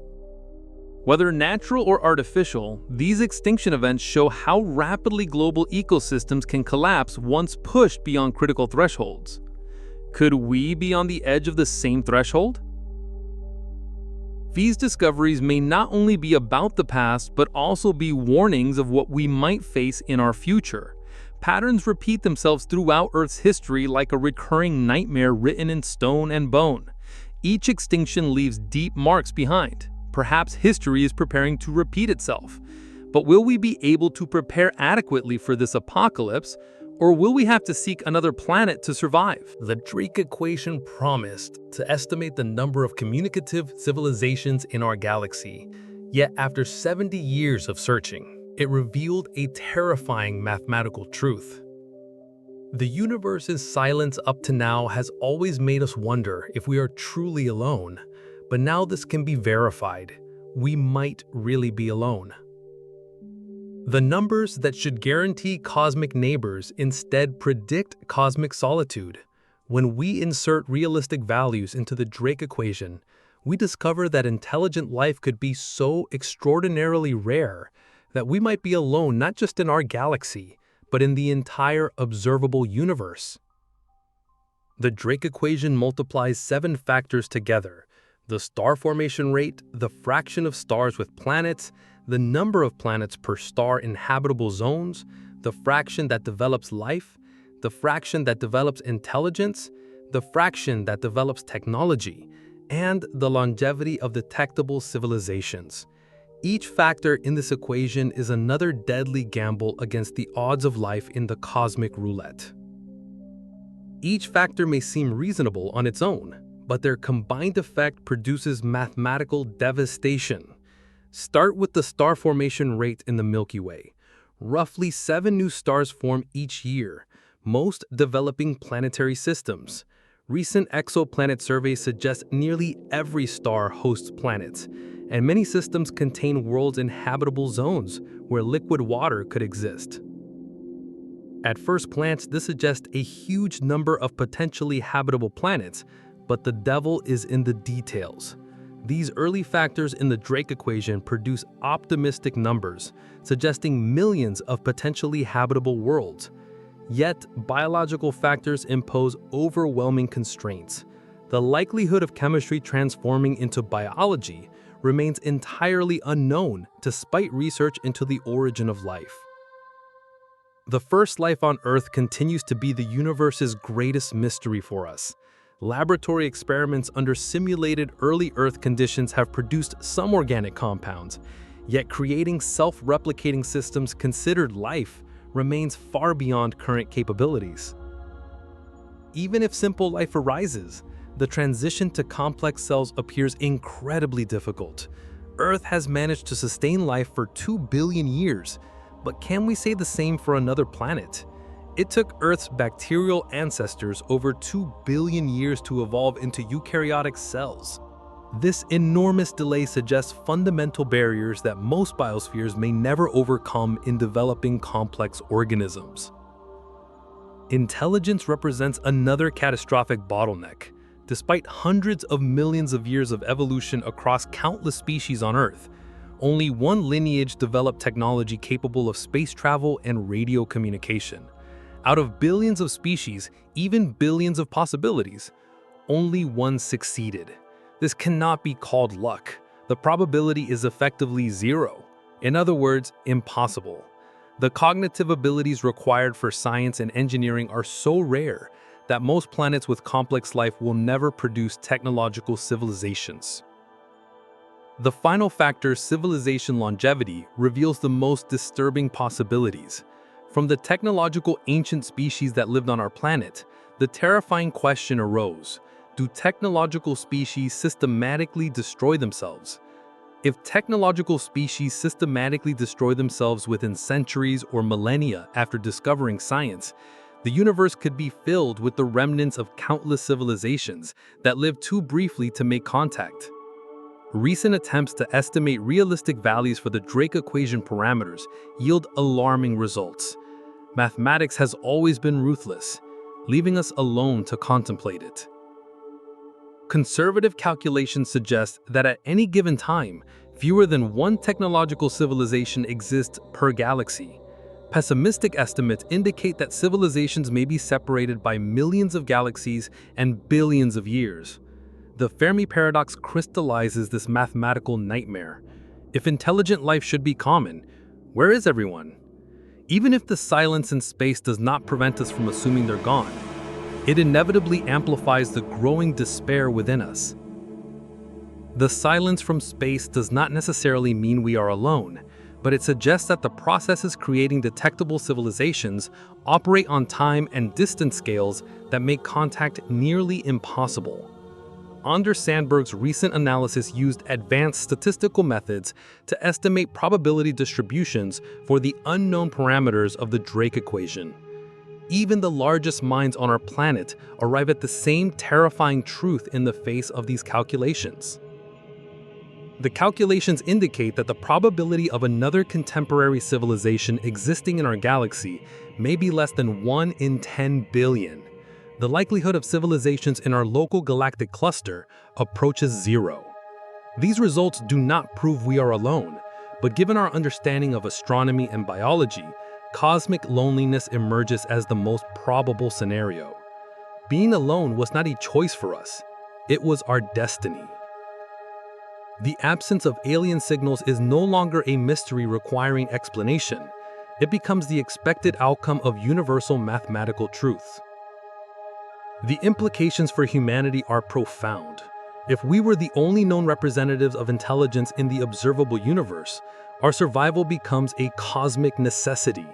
Whether natural or artificial, these extinction events show how rapidly global ecosystems can collapse once pushed beyond critical thresholds. Could we be on the edge of the same threshold? These discoveries may not only be about the past, but also be warnings of what we might face in our future. Patterns repeat themselves throughout Earth's history like a recurring nightmare written in stone and bone. Each extinction leaves deep marks behind. Perhaps history is preparing to repeat itself. But will we be able to prepare adequately for this apocalypse, or will we have to seek another planet to survive? The Drake equation promised to estimate the number of communicative civilizations in our galaxy. Yet after 70 years of searching, It revealed a terrifying mathematical truth. The universe's silence up to now has always made us wonder if we are truly alone, but now this can be verified. We might really be alone. The numbers that should guarantee cosmic neighbors instead predict cosmic solitude. When we insert realistic values into the Drake equation, we discover that intelligent life could be so extraordinarily rare that we might be alone not just in our galaxy, but in the entire observable universe. The Drake equation multiplies 7 factors together: the star formation rate, the fraction of stars with planets, the number of planets per star in habitable zones, the fraction that develops life, the fraction that develops intelligence, the fraction that develops technology, and the longevity of detectable civilizations. Each factor in this equation is another deadly gamble against the odds of life in the cosmic roulette. Each factor may seem reasonable on its own, but their combined effect produces mathematical devastation. Start with the star formation rate in the Milky Way. Roughly 7 new stars form each year, most developing planetary systems. Recent exoplanet surveys suggest nearly every star hosts planets, and many systems contain worlds in habitable zones where liquid water could exist. At first glance, this suggests a huge number of potentially habitable planets, but the devil is in the details. These early factors in the Drake equation produce optimistic numbers, suggesting millions of potentially habitable worlds. Yet, biological factors impose overwhelming constraints. The likelihood of chemistry transforming into biology remains entirely unknown despite research into the origin of life. The first life on Earth continues to be the universe's greatest mystery for us. Laboratory experiments under simulated early Earth conditions have produced some organic compounds, yet creating self-replicating systems considered life remains far beyond current capabilities. Even if simple life arises, the transition to complex cells appears incredibly difficult. Earth has managed to sustain life for 2 billion years, but can we say the same for another planet? It took Earth's bacterial ancestors over 2 billion years to evolve into eukaryotic cells. This enormous delay suggests fundamental barriers that most biospheres may never overcome in developing complex organisms. Intelligence represents another catastrophic bottleneck. Despite hundreds of millions of years of evolution across countless species on Earth, only one lineage developed technology capable of space travel and radio communication. Out of billions of species, even billions of possibilities, only one succeeded. This cannot be called luck. The probability is effectively zero. In other words, impossible. The cognitive abilities required for science and engineering are so rare that most planets with complex life will never produce technological civilizations. The final factor, civilization longevity, reveals the most disturbing possibilities. From the technological ancient species that lived on our planet, the terrifying question arose: do technological species systematically destroy themselves? If technological species systematically destroy themselves within centuries or millennia after discovering science, the universe could be filled with the remnants of countless civilizations that lived too briefly to make contact. Recent attempts to estimate realistic values for the Drake equation parameters yield alarming results. Mathematics has always been ruthless, leaving us alone to contemplate it. Conservative calculations suggest that at any given time, fewer than one technological civilization exists per galaxy. Pessimistic estimates indicate that civilizations may be separated by millions of galaxies and billions of years. The Fermi paradox crystallizes this mathematical nightmare. If intelligent life should be common, where is everyone? Even if the silence in space does not prevent us from assuming they're gone, it inevitably amplifies the growing despair within us. The silence from space does not necessarily mean we are alone, but it suggests that the processes creating detectable civilizations operate on time and distance scales that make contact nearly impossible. Anders Sandberg's recent analysis used advanced statistical methods to estimate probability distributions for the unknown parameters of the Drake equation. Even the largest minds on our planet arrive at the same terrifying truth in the face of these calculations. The calculations indicate that the probability of another contemporary civilization existing in our galaxy may be less than 1 in 10 billion. The likelihood of civilizations in our local galactic cluster approaches 0. These results do not prove we are alone, but given our understanding of astronomy and biology, cosmic loneliness emerges as the most probable scenario. Being alone was not a choice for us, it was our destiny. The absence of alien signals is no longer a mystery requiring explanation. It becomes the expected outcome of universal mathematical truths. The implications for humanity are profound. If we were the only known representatives of intelligence in the observable universe, our survival becomes a cosmic necessity.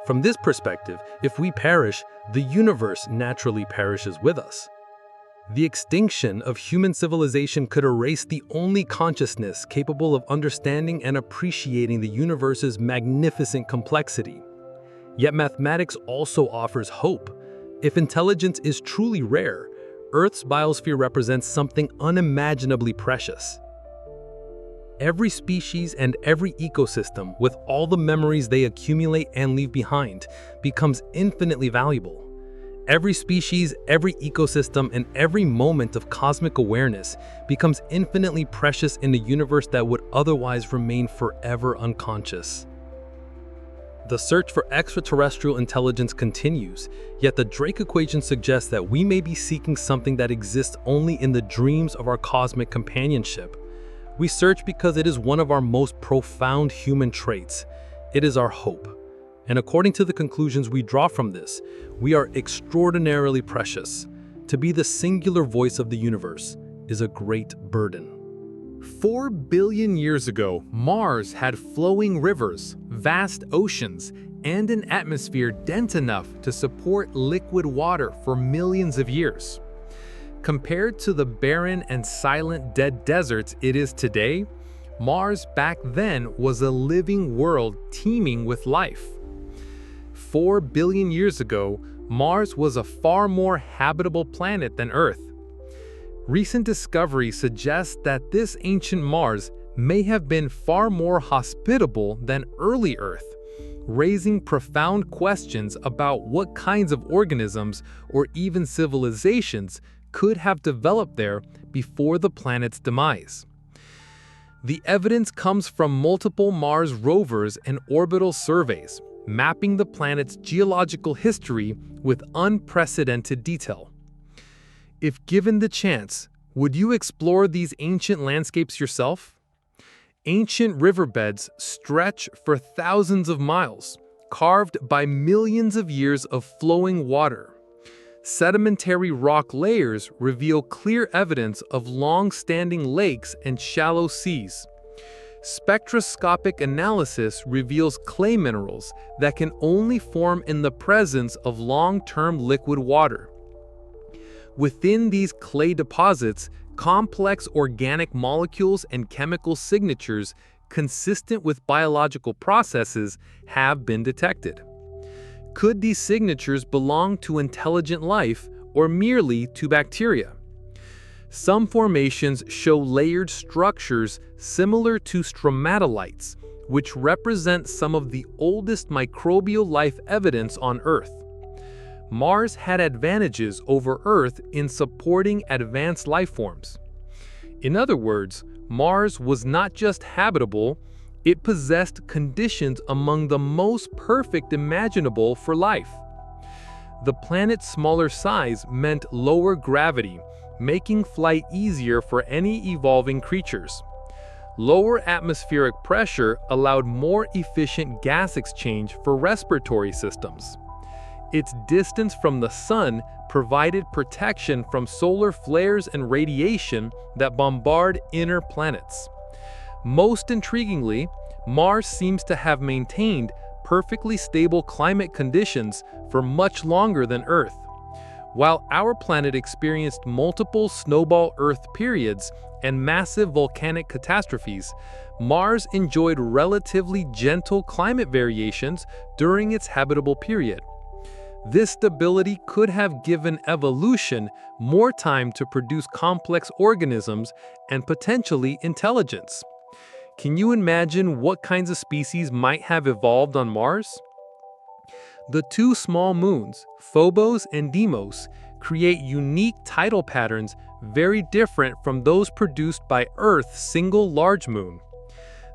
From this perspective, if we perish, the universe naturally perishes with us. The extinction of human civilization could erase the only consciousness capable of understanding and appreciating the universe's magnificent complexity. Yet mathematics also offers hope. If intelligence is truly rare, Earth's biosphere represents something unimaginably precious. Every species and every ecosystem, with all the memories they accumulate and leave behind, becomes infinitely valuable. Every species, every ecosystem, and every moment of cosmic awareness becomes infinitely precious in a universe that would otherwise remain forever unconscious. The search for extraterrestrial intelligence continues, yet the Drake equation suggests that we may be seeking something that exists only in the dreams of our cosmic companionship. We search because it is one of our most profound human traits. It is our hope. And according to the conclusions we draw from this, we are extraordinarily precious. To be the singular voice of the universe is a great burden. 4 billion years ago, Mars had flowing rivers, vast oceans, and an atmosphere dense enough to support liquid water for millions of years. Compared to the barren and silent dead deserts it is today, Mars back then was a living world teeming with life. 4 billion years ago, Mars was a far more habitable planet than Earth. Recent discovery suggests that this ancient Mars may have been far more hospitable than early Earth, raising profound questions about what kinds of organisms or even civilizations could have developed there before the planet's demise. The evidence comes from multiple Mars rovers and orbital surveys, mapping the planet's geological history with unprecedented detail. If given the chance, would you explore these ancient landscapes yourself? Ancient riverbeds stretch for thousands of miles, carved by millions of years of flowing water. Sedimentary rock layers reveal clear evidence of long-standing lakes and shallow seas. Spectroscopic analysis reveals clay minerals that can only form in the presence of long-term liquid water. Within these clay deposits, complex organic molecules and chemical signatures consistent with biological processes have been detected. Could these signatures belong to intelligent life or merely to bacteria? Some formations show layered structures similar to stromatolites, which represent some of the oldest microbial life evidence on Earth. Mars had advantages over Earth in supporting advanced life forms. In other words, Mars was not just habitable, it possessed conditions among the most perfect imaginable for life. The planet's smaller size meant lower gravity, making flight easier for any evolving creatures. Lower atmospheric pressure allowed more efficient gas exchange for respiratory systems. Its distance from the sun provided protection from solar flares and radiation that bombard inner planets. Most intriguingly, Mars seems to have maintained perfectly stable climate conditions for much longer than Earth. While our planet experienced multiple snowball Earth periods and massive volcanic catastrophes, Mars enjoyed relatively gentle climate variations during its habitable period. This stability could have given evolution more time to produce complex organisms and potentially intelligence. Can you imagine what kinds of species might have evolved on Mars? The two small moons, Phobos and Deimos, create unique tidal patterns very different from those produced by Earth's single large moon.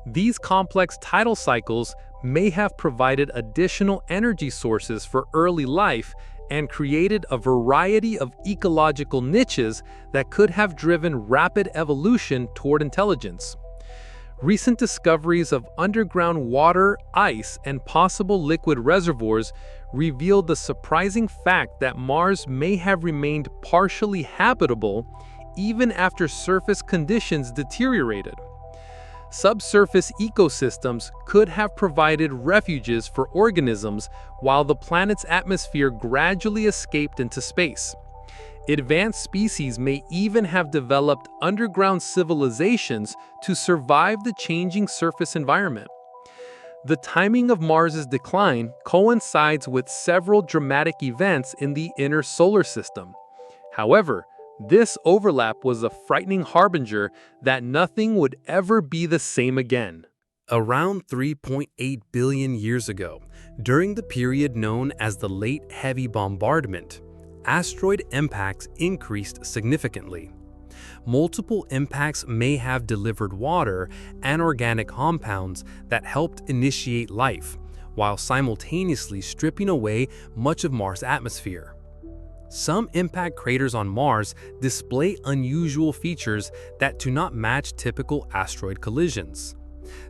These complex tidal cycles may have provided additional energy sources for early life and created a variety of ecological niches that could have driven rapid evolution toward intelligence. Recent discoveries of underground water, ice, and possible liquid reservoirs revealed the surprising fact that Mars may have remained partially habitable even after surface conditions deteriorated. Subsurface ecosystems could have provided refuges for organisms while the planet's atmosphere gradually escaped into space. Advanced species may even have developed underground civilizations to survive the changing surface environment. The timing of Mars's decline coincides with several dramatic events in the inner solar system. However, this overlap was a frightening harbinger that nothing would ever be the same again. Around 3.8 billion years ago, during the period known as the Late Heavy Bombardment, asteroid impacts increased significantly. Multiple impacts may have delivered water and organic compounds that helped initiate life, while simultaneously stripping away much of Mars' atmosphere. Some impact craters on Mars display unusual features that do not match typical asteroid collisions.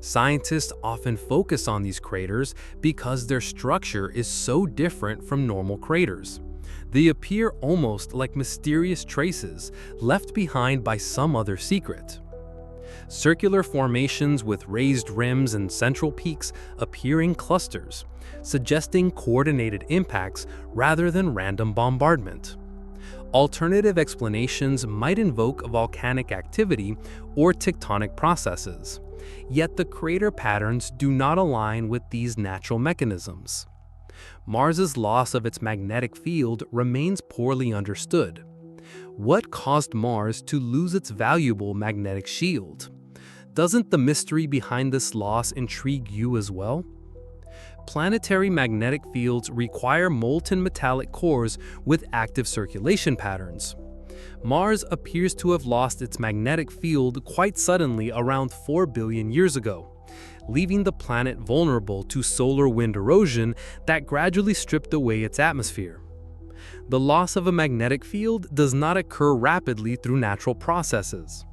Scientists often focus on these craters because their structure is so different from normal craters. They appear almost like mysterious traces left behind by some other secret. Circular formations with raised rims and central peaks appear in clusters, suggesting coordinated impacts rather than random bombardment. Alternative explanations might invoke volcanic activity or tectonic processes, yet the crater patterns do not align with these natural mechanisms. Mars's loss of its magnetic field remains poorly understood. What caused Mars to lose its valuable magnetic shield? Doesn't the mystery behind this loss intrigue you as well? Planetary magnetic fields require molten metallic cores with active circulation patterns. Mars appears to have lost its magnetic field quite suddenly around 4 billion years ago, leaving the planet vulnerable to solar wind erosion that gradually stripped away its atmosphere. The loss of a magnetic field does not occur rapidly through natural processes.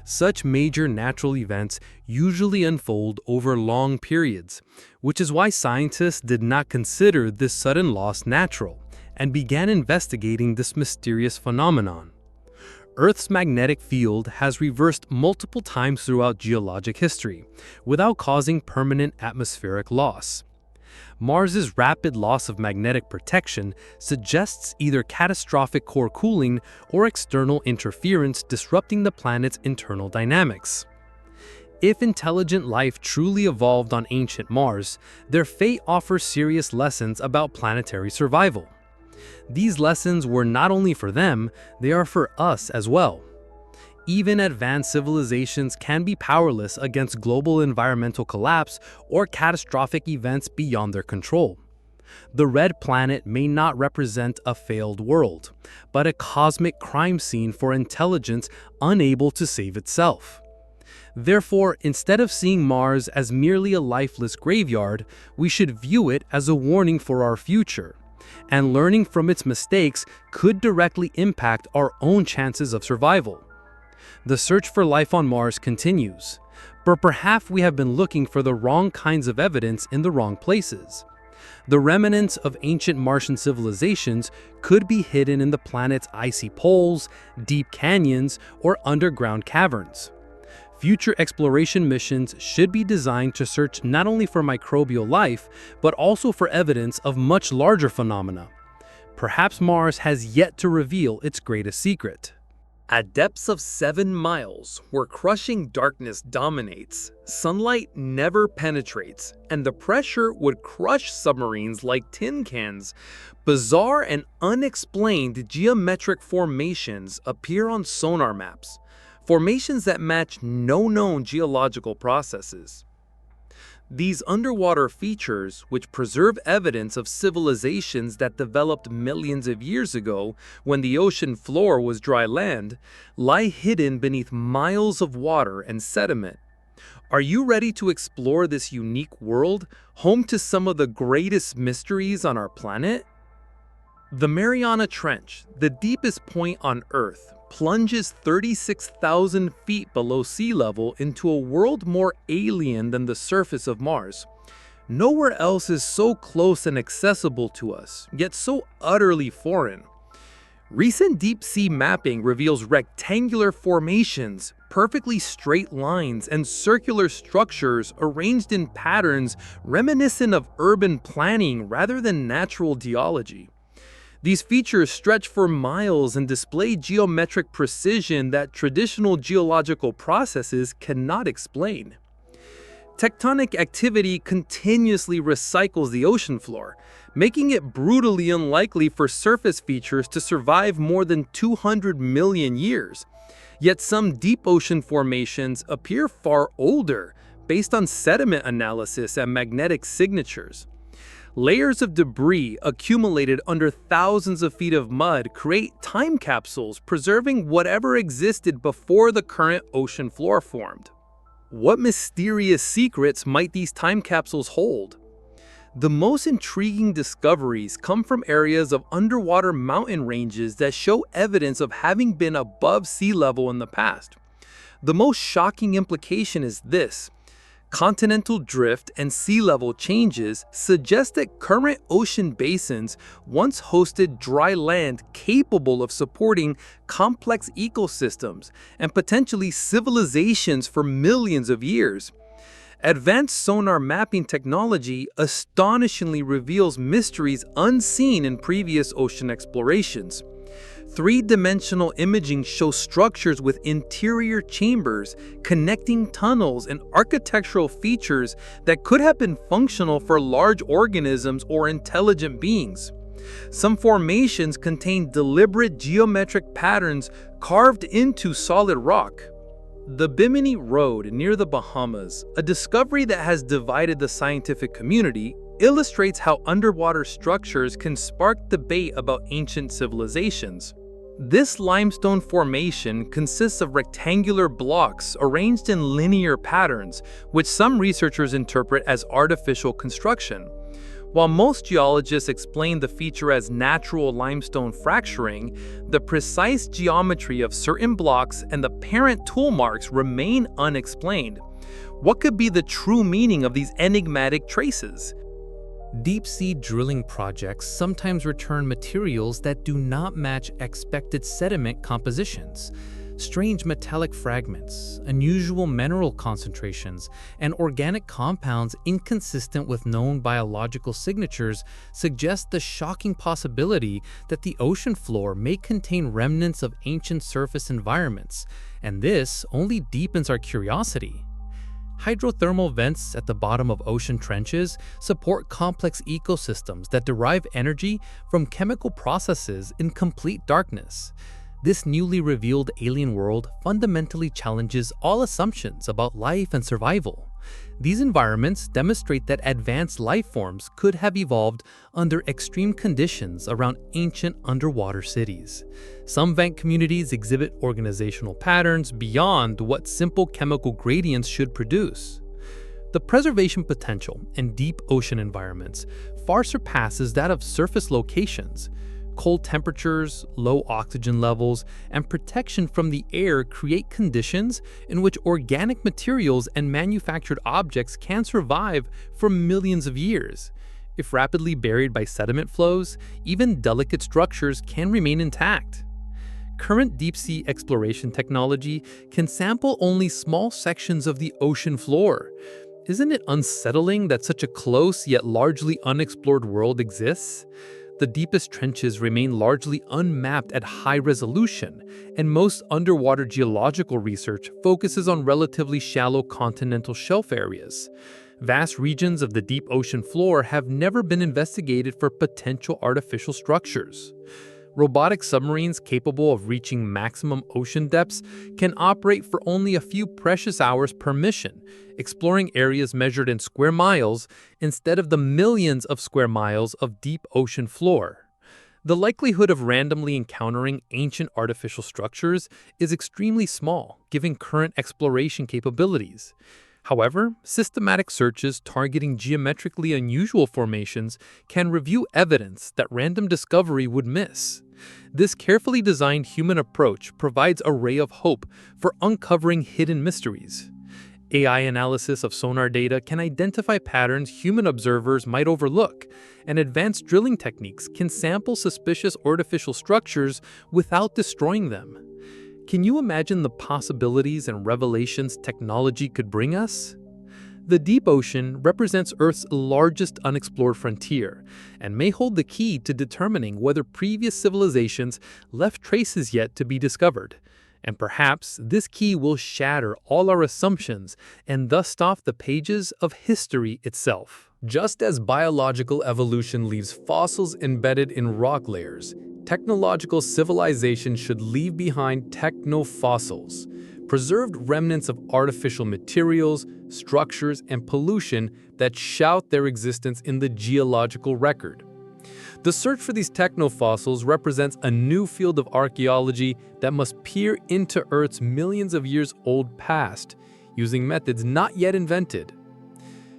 Such major natural events usually unfold over long periods, which is why scientists did not consider this sudden loss natural and began investigating this mysterious phenomenon. Earth's magnetic field has reversed multiple times throughout geologic history, without causing permanent atmospheric loss. Mars's rapid loss of magnetic protection suggests either catastrophic core cooling or external interference disrupting the planet's internal dynamics. If intelligent life truly evolved on ancient Mars, their fate offers serious lessons about planetary survival. These lessons were not only for them, they are for us as well. Even advanced civilizations can be powerless against global environmental collapse or catastrophic events beyond their control. The red planet may not represent a failed world, but a cosmic crime scene for intelligence unable to save itself. Therefore, instead of seeing Mars as merely a lifeless graveyard, we should view it as a warning for our future. And learning from its mistakes could directly impact our own chances of survival. The search for life on Mars continues, but perhaps we have been looking for the wrong kinds of evidence in the wrong places. The remnants of ancient Martian civilizations could be hidden in the planet's icy poles, deep canyons, or underground caverns. Future exploration missions should be designed to search not only for microbial life, but also for evidence of much larger phenomena. perhaps Mars has yet to reveal its greatest secret. At depths of 7 miles, where crushing darkness dominates, sunlight never penetrates, and the pressure would crush submarines like tin cans, bizarre and unexplained geometric formations appear on sonar maps, formations that match no known geological processes. These underwater features, which preserve evidence of civilizations that developed millions of years ago when the ocean floor was dry land, lie hidden beneath miles of water and sediment. Are you ready to explore this unique world, home to some of the greatest mysteries on our planet? The Mariana Trench, the deepest point on Earth, plunges 36,000 feet below sea level into a world more alien than the surface of Mars. Nowhere else is so close and accessible to us, yet so utterly foreign. Recent deep-sea mapping reveals rectangular formations, perfectly straight lines, and circular structures arranged in patterns reminiscent of urban planning rather than natural geology. These features stretch for miles and display geometric precision that traditional geological processes cannot explain. Tectonic activity continuously recycles the ocean floor, making it brutally unlikely for surface features to survive more than 200 million years. Yet some deep ocean formations appear far older, based on sediment analysis and magnetic signatures. Layers of debris accumulated under thousands of feet of mud create time capsules preserving whatever existed before the current ocean floor formed. What mysterious secrets might these time capsules hold? The most intriguing discoveries come from areas of underwater mountain ranges that show evidence of having been above sea level in the past. The most shocking implication is this: continental drift and sea level changes suggest that current ocean basins once hosted dry land capable of supporting complex ecosystems and potentially civilizations for millions of years. Advanced sonar mapping technology astonishingly reveals mysteries unseen in previous ocean explorations. Three-dimensional imaging shows structures with interior chambers, connecting tunnels, and architectural features that could have been functional for large organisms or intelligent beings. Some formations contain deliberate geometric patterns carved into solid rock. The Bimini Road near the Bahamas, a discovery that has divided the scientific community, illustrates how underwater structures can spark debate about ancient civilizations. This limestone formation consists of rectangular blocks arranged in linear patterns, which some researchers interpret as artificial construction. While most geologists explain the feature as natural limestone fracturing, the precise geometry of certain blocks and the parent tool marks remain unexplained. What could be the true meaning of these enigmatic traces? Deep-sea drilling projects sometimes return materials that do not match expected sediment compositions. Strange metallic fragments, unusual mineral concentrations, and organic compounds inconsistent with known biological signatures suggest the shocking possibility that the ocean floor may contain remnants of ancient surface environments, and this only deepens our curiosity. Hydrothermal vents at the bottom of ocean trenches support complex ecosystems that derive energy from chemical processes in complete darkness. This newly revealed alien world fundamentally challenges all assumptions about life and survival. These environments demonstrate that advanced life forms could have evolved under extreme conditions around ancient underwater cities. Some vent communities exhibit organizational patterns beyond what simple chemical gradients should produce. The preservation potential in deep ocean environments far surpasses that of surface locations. Cold temperatures, low oxygen levels, and protection from the air create conditions in which organic materials and manufactured objects can survive for millions of years. If rapidly buried by sediment flows, even delicate structures can remain intact. Current deep-sea exploration technology can sample only small sections of the ocean floor. Isn't it unsettling that such a close yet largely unexplored world exists? the deepest trenches remain largely unmapped at high resolution, and most underwater geological research focuses on relatively shallow continental shelf areas. Vast regions of the deep ocean floor have never been investigated for potential artificial structures. Robotic submarines capable of reaching maximum ocean depths can operate for only a few precious hours per mission, exploring areas measured in square miles instead of the millions of square miles of deep ocean floor. The likelihood of randomly encountering ancient artificial structures is extremely small, given current exploration capabilities. However, systematic searches targeting geometrically unusual formations can reveal evidence that random discovery would miss. This carefully designed human approach provides a ray of hope for uncovering hidden mysteries. AI analysis of sonar data can identify patterns human observers might overlook, and advanced drilling techniques can sample suspicious artificial structures without destroying them. Can you imagine the possibilities and revelations technology could bring us? The deep ocean represents Earth's largest unexplored frontier and may hold the key to determining whether previous civilizations left traces yet to be discovered. And perhaps this key will shatter all our assumptions and thus stop the pages of history itself. Just as biological evolution leaves fossils embedded in rock layers, technological civilization should leave behind technofossils, preserved remnants of artificial materials, structures, and pollution that shout their existence in the geological record. The search for these technofossils represents a new field of archaeology that must peer into Earth's millions of years old past, using methods not yet invented.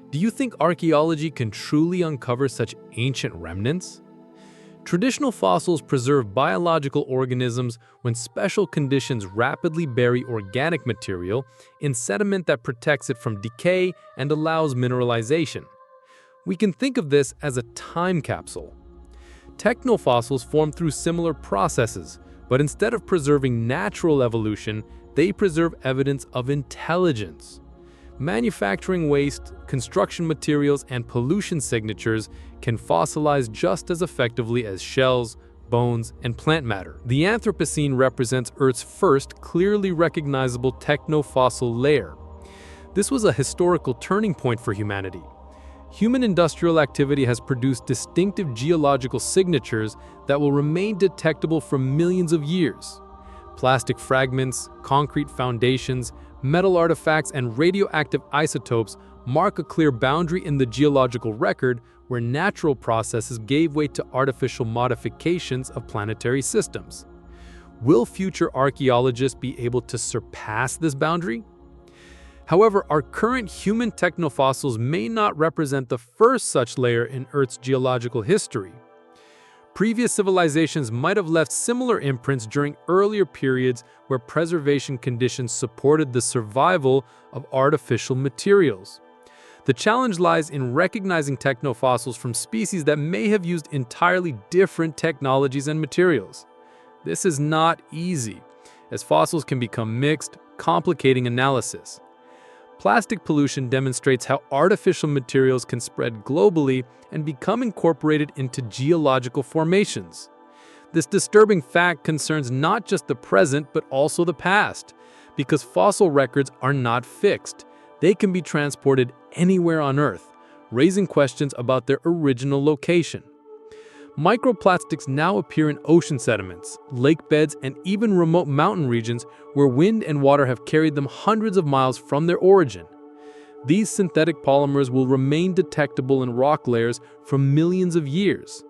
Do you think archaeology can truly uncover such ancient remnants? Traditional fossils preserve biological organisms when special conditions rapidly bury organic material in sediment that protects it from decay and allows mineralization. We can think of this as a time capsule. Technofossils form through similar processes, but instead of preserving natural evolution, they preserve evidence of intelligence. Manufacturing waste, construction materials, and pollution signatures can fossilize just as effectively as shells, bones, and plant matter. The Anthropocene represents Earth's first clearly recognizable technofossil layer. This was a historical turning point for humanity. Human industrial activity has produced distinctive geological signatures that will remain detectable for millions of years. Plastic fragments, concrete foundations, metal artifacts, and radioactive isotopes mark a clear boundary in the geological record where natural processes gave way to artificial modifications of planetary systems. Will future archaeologists be able to surpass this boundary? However, our current human technofossils may not represent the first such layer in Earth's geological history. Previous civilizations might have left similar imprints during earlier periods where preservation conditions supported the survival of artificial materials. The challenge lies in recognizing technofossils from species that may have used entirely different technologies and materials. This is not easy, as fossils can become mixed, complicating analysis. Plastic pollution demonstrates how artificial materials can spread globally and become incorporated into geological formations. This disturbing fact concerns not just the present but also the past, because fossil records are not fixed. They can be transported anywhere on Earth, raising questions about their original location. Microplastics now appear in ocean sediments, lake beds, and even remote mountain regions where wind and water have carried them hundreds of miles from their origin. These synthetic polymers will remain detectable in rock layers for millions of years.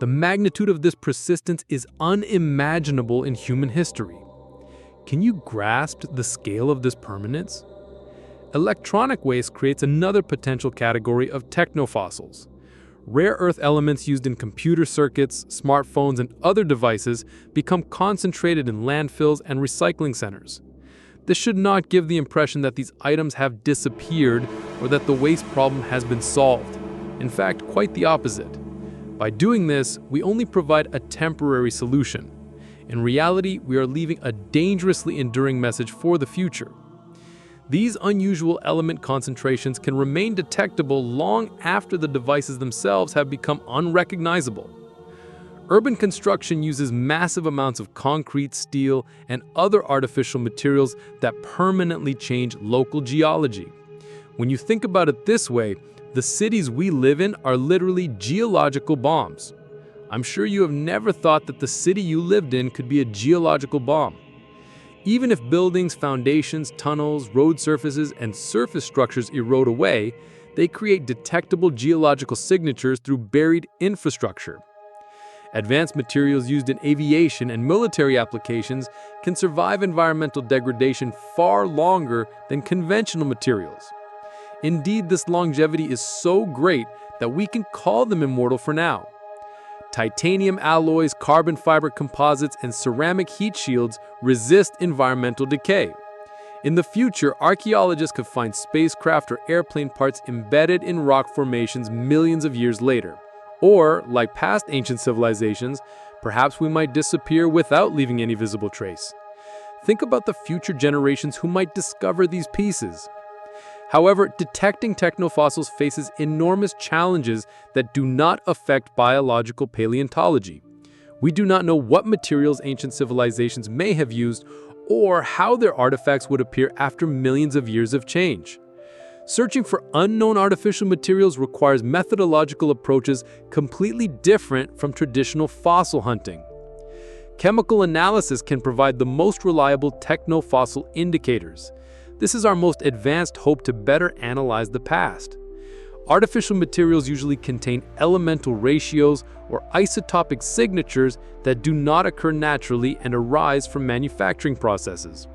The magnitude of this persistence is unimaginable in human history. Can you grasp the scale of this permanence? Electronic waste creates another potential category of technofossils. Rare earth elements used in computer circuits, smartphones, and other devices become concentrated in landfills and recycling centers. This should not give the impression that these items have disappeared or that the waste problem has been solved. In fact, quite the opposite. By doing this, we only provide a temporary solution. In reality, we are leaving a dangerously enduring message for the future. These unusual element concentrations can remain detectable long after the devices themselves have become unrecognizable. Urban construction uses massive amounts of concrete, steel, and other artificial materials that permanently change local geology. When you think about it this way, the cities we live in are literally geological bombs. I'm sure you have never thought that the city you lived in could be a geological bomb. Even if buildings, foundations, tunnels, road surfaces, and surface structures erode away, they create detectable geological signatures through buried infrastructure. Advanced materials used in aviation and military applications can survive environmental degradation far longer than conventional materials. Indeed, this longevity is so great that we can call them immortal for now. Titanium alloys, carbon fiber composites, and ceramic heat shields resist environmental decay. In the future, archaeologists could find spacecraft or airplane parts embedded in rock formations millions of years later. Or, like past ancient civilizations, perhaps we might disappear without leaving any visible trace. Think about the future generations who might discover these pieces. However, detecting technofossils faces enormous challenges that do not affect biological paleontology. We do not know what materials ancient civilizations may have used or how their artifacts would appear after millions of years of change. Searching for unknown artificial materials requires methodological approaches completely different from traditional fossil hunting. Chemical analysis can provide the most reliable technofossil indicators. This is our most advanced hope to better analyze the past. Artificial materials usually contain elemental ratios or isotopic signatures that do not occur naturally and arise from manufacturing processes.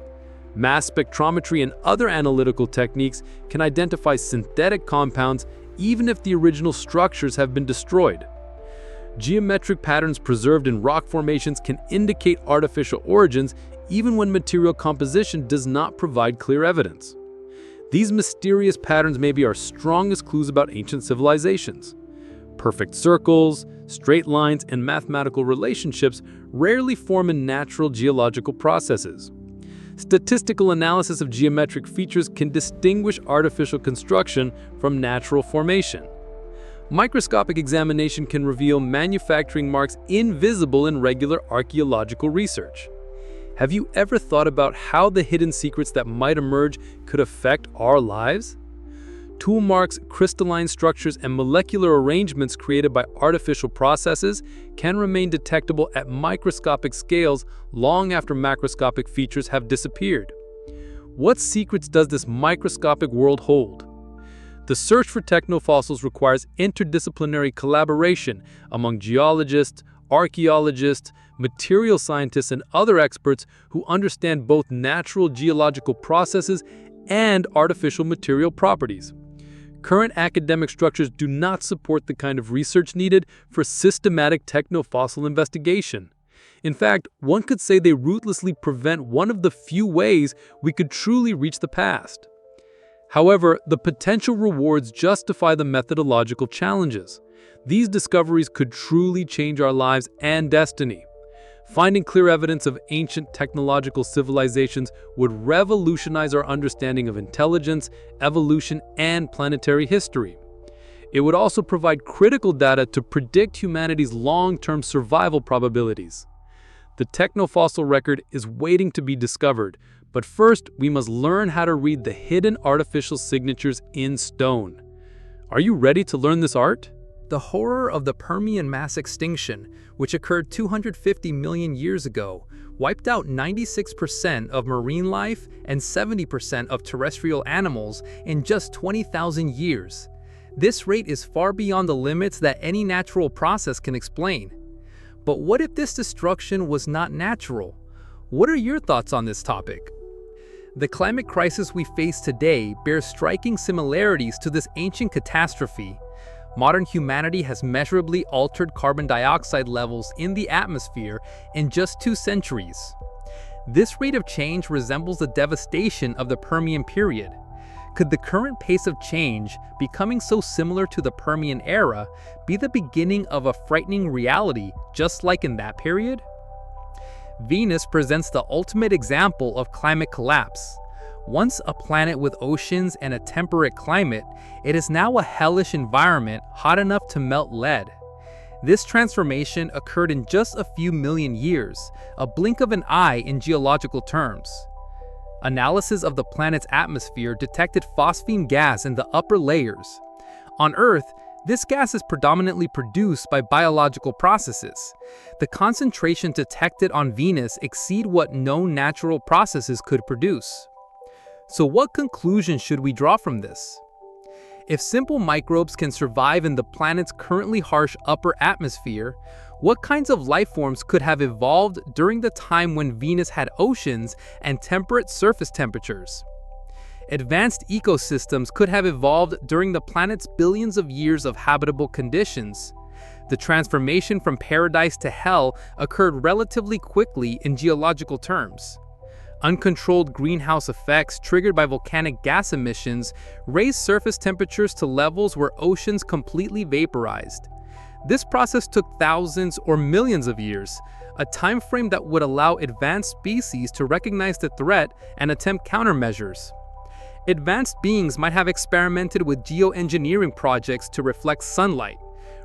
Mass spectrometry and other analytical techniques can identify synthetic compounds even if the original structures have been destroyed. Geometric patterns preserved in rock formations can indicate artificial origins even when material composition does not provide clear evidence. These mysterious patterns may be our strongest clues about ancient civilizations. Perfect circles, straight lines, and mathematical relationships rarely form in natural geological processes. Statistical analysis of geometric features can distinguish artificial construction from natural formation. Microscopic examination can reveal manufacturing marks invisible in regular archaeological research. Have you ever thought about how the hidden secrets that might emerge could affect our lives? Tool marks, crystalline structures, and molecular arrangements created by artificial processes can remain detectable at microscopic scales long after macroscopic features have disappeared. What secrets does this microscopic world hold? The search for technofossils requires interdisciplinary collaboration among geologists, archaeologists, material scientists, and other experts who understand both natural geological processes and artificial material properties. Current academic structures do not support the kind of research needed for systematic technofossil investigation. In fact, one could say they ruthlessly prevent one of the few ways we could truly reach the past. However, the potential rewards justify the methodological challenges. These discoveries could truly change our lives and destiny. Finding clear evidence of ancient technological civilizations would revolutionize our understanding of intelligence, evolution, and planetary history. It would also provide critical data to predict humanity's long-term survival probabilities. The technofossil record is waiting to be discovered, but first we must learn how to read the hidden artificial signatures in stone. Are you ready to learn this art? The horror of the Permian mass extinction, which occurred 250 million years ago, wiped out 96% of marine life and 70% of terrestrial animals in just 20,000 years. This rate is far beyond the limits that any natural process can explain. But what if this destruction was not natural? What are your thoughts on this topic? The climate crisis we face today bears striking similarities to this ancient catastrophe. Modern humanity has measurably altered carbon dioxide levels in the atmosphere in just 2 centuries. This rate of change resembles the devastation of the Permian period. Could the current pace of change, becoming so similar to the Permian era, be the beginning of a frightening reality just like in that period? Venus presents the ultimate example of climate collapse. Once a planet with oceans and a temperate climate, it is now a hellish environment hot enough to melt lead. This transformation occurred in just a few million years, a blink of an eye in geological terms. Analysis of the planet's atmosphere detected phosphine gas in the upper layers. On Earth, this gas is predominantly produced by biological processes. The concentration detected on Venus exceed what known natural processes could produce. So what conclusion should we draw from this? If simple microbes can survive in the planet's currently harsh upper atmosphere, what kinds of life forms could have evolved during the time when Venus had oceans and temperate surface temperatures? Advanced ecosystems could have evolved during the planet's billions of years of habitable conditions. The transformation from paradise to hell occurred relatively quickly in geological terms. Uncontrolled greenhouse effects triggered by volcanic gas emissions raised surface temperatures to levels where oceans completely vaporized. This process took thousands or millions of years, a time frame that would allow advanced species to recognize the threat and attempt countermeasures. Advanced beings might have experimented with geoengineering projects to reflect sunlight,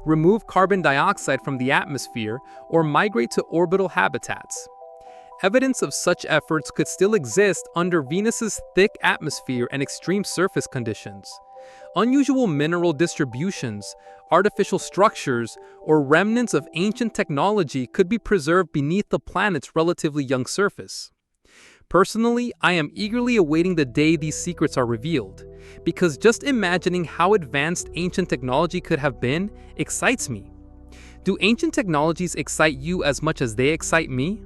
remove carbon dioxide from the atmosphere, or migrate to orbital habitats. Evidence of such efforts could still exist under Venus's thick atmosphere and extreme surface conditions. Unusual mineral distributions, artificial structures, or remnants of ancient technology could be preserved beneath the planet's relatively young surface. Personally, I am eagerly awaiting the day these secrets are revealed, because just imagining how advanced ancient technology could have been excites me. Do ancient technologies excite you as much as they excite me?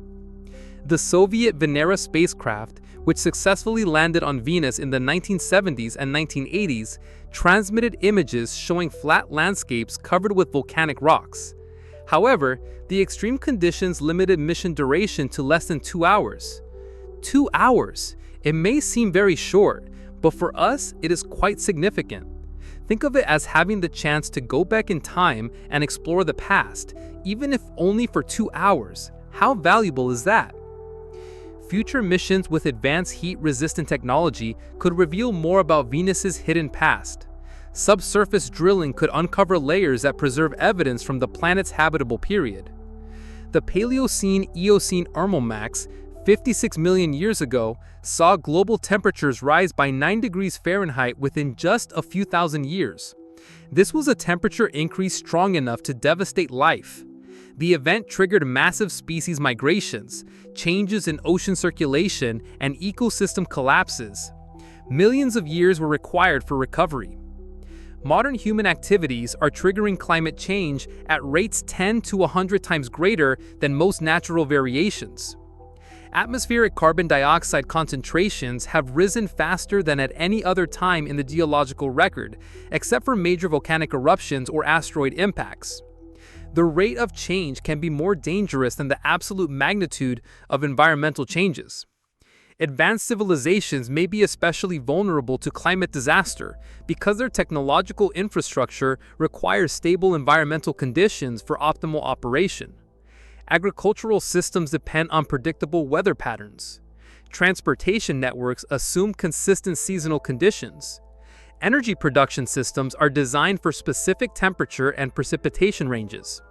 The Soviet Venera spacecraft, which successfully landed on Venus in the 1970s and 1980s, transmitted images showing flat landscapes covered with volcanic rocks. However, the extreme conditions limited mission duration to less than 2 hours. 2 hours! It may seem very short, but for us, it is quite significant. Think of it as having the chance to go back in time and explore the past, even if only for 2 hours. How valuable is that? Future missions with advanced heat-resistant technology could reveal more about Venus's hidden past. Subsurface drilling could uncover layers that preserve evidence from the planet's habitable period. The Paleocene-Eocene Armamax, 56 million years ago, saw global temperatures rise by 9 degrees Fahrenheit within just a few thousand years. This was a temperature increase strong enough to devastate life. The event triggered massive species migrations, changes in ocean circulation, and ecosystem collapses. Millions of years were required for recovery. Modern human activities are triggering climate change at rates 10 to 100 times greater than most natural variations. Atmospheric carbon dioxide concentrations have risen faster than at any other time in the geological record, except for major volcanic eruptions or asteroid impacts. The rate of change can be more dangerous than the absolute magnitude of environmental changes. Advanced civilizations may be especially vulnerable to climate disaster because their technological infrastructure requires stable environmental conditions for optimal operation. Agricultural systems depend on predictable weather patterns. Transportation networks assume consistent seasonal conditions. Energy production systems are designed for specific temperature and precipitation ranges.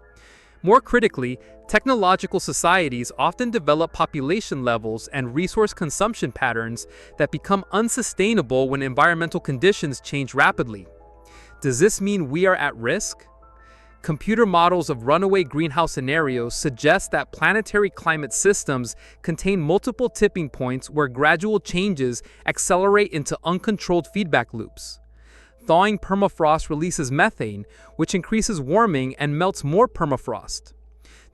More critically, technological societies often develop population levels and resource consumption patterns that become unsustainable when environmental conditions change rapidly. Does this mean we are at risk? Computer models of runaway greenhouse scenarios suggest that planetary climate systems contain multiple tipping points where gradual changes accelerate into uncontrolled feedback loops. Thawing permafrost releases methane, which increases warming and melts more permafrost.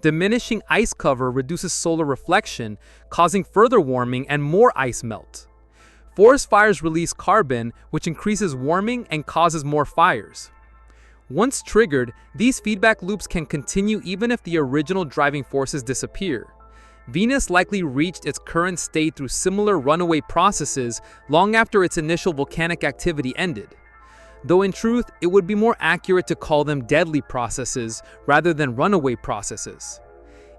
Diminishing ice cover reduces solar reflection, causing further warming and more ice melt. Forest fires release carbon, which increases warming and causes more fires. Once triggered, these feedback loops can continue even if the original driving forces disappear. Venus likely reached its current state through similar runaway processes long after its initial volcanic activity ended. Though in truth, it would be more accurate to call them deadly processes rather than runaway processes.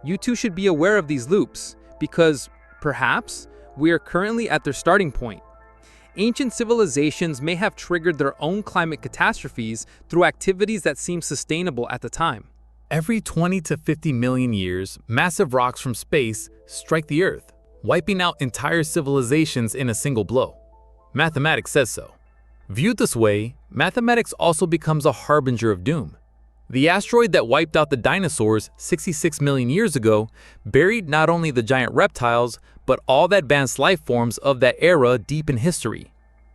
You too should be aware of these loops, because, perhaps, we are currently at their starting point. Ancient civilizations may have triggered their own climate catastrophes through activities that seem sustainable at the time. Every 20 to 50 million years, massive rocks from space strike the Earth, wiping out entire civilizations in a single blow. Mathematics says so. Viewed this way, mathematics also becomes a harbinger of doom. The asteroid that wiped out the dinosaurs 66 million years ago buried not only the giant reptiles, but all the advanced life forms of that era deep in history.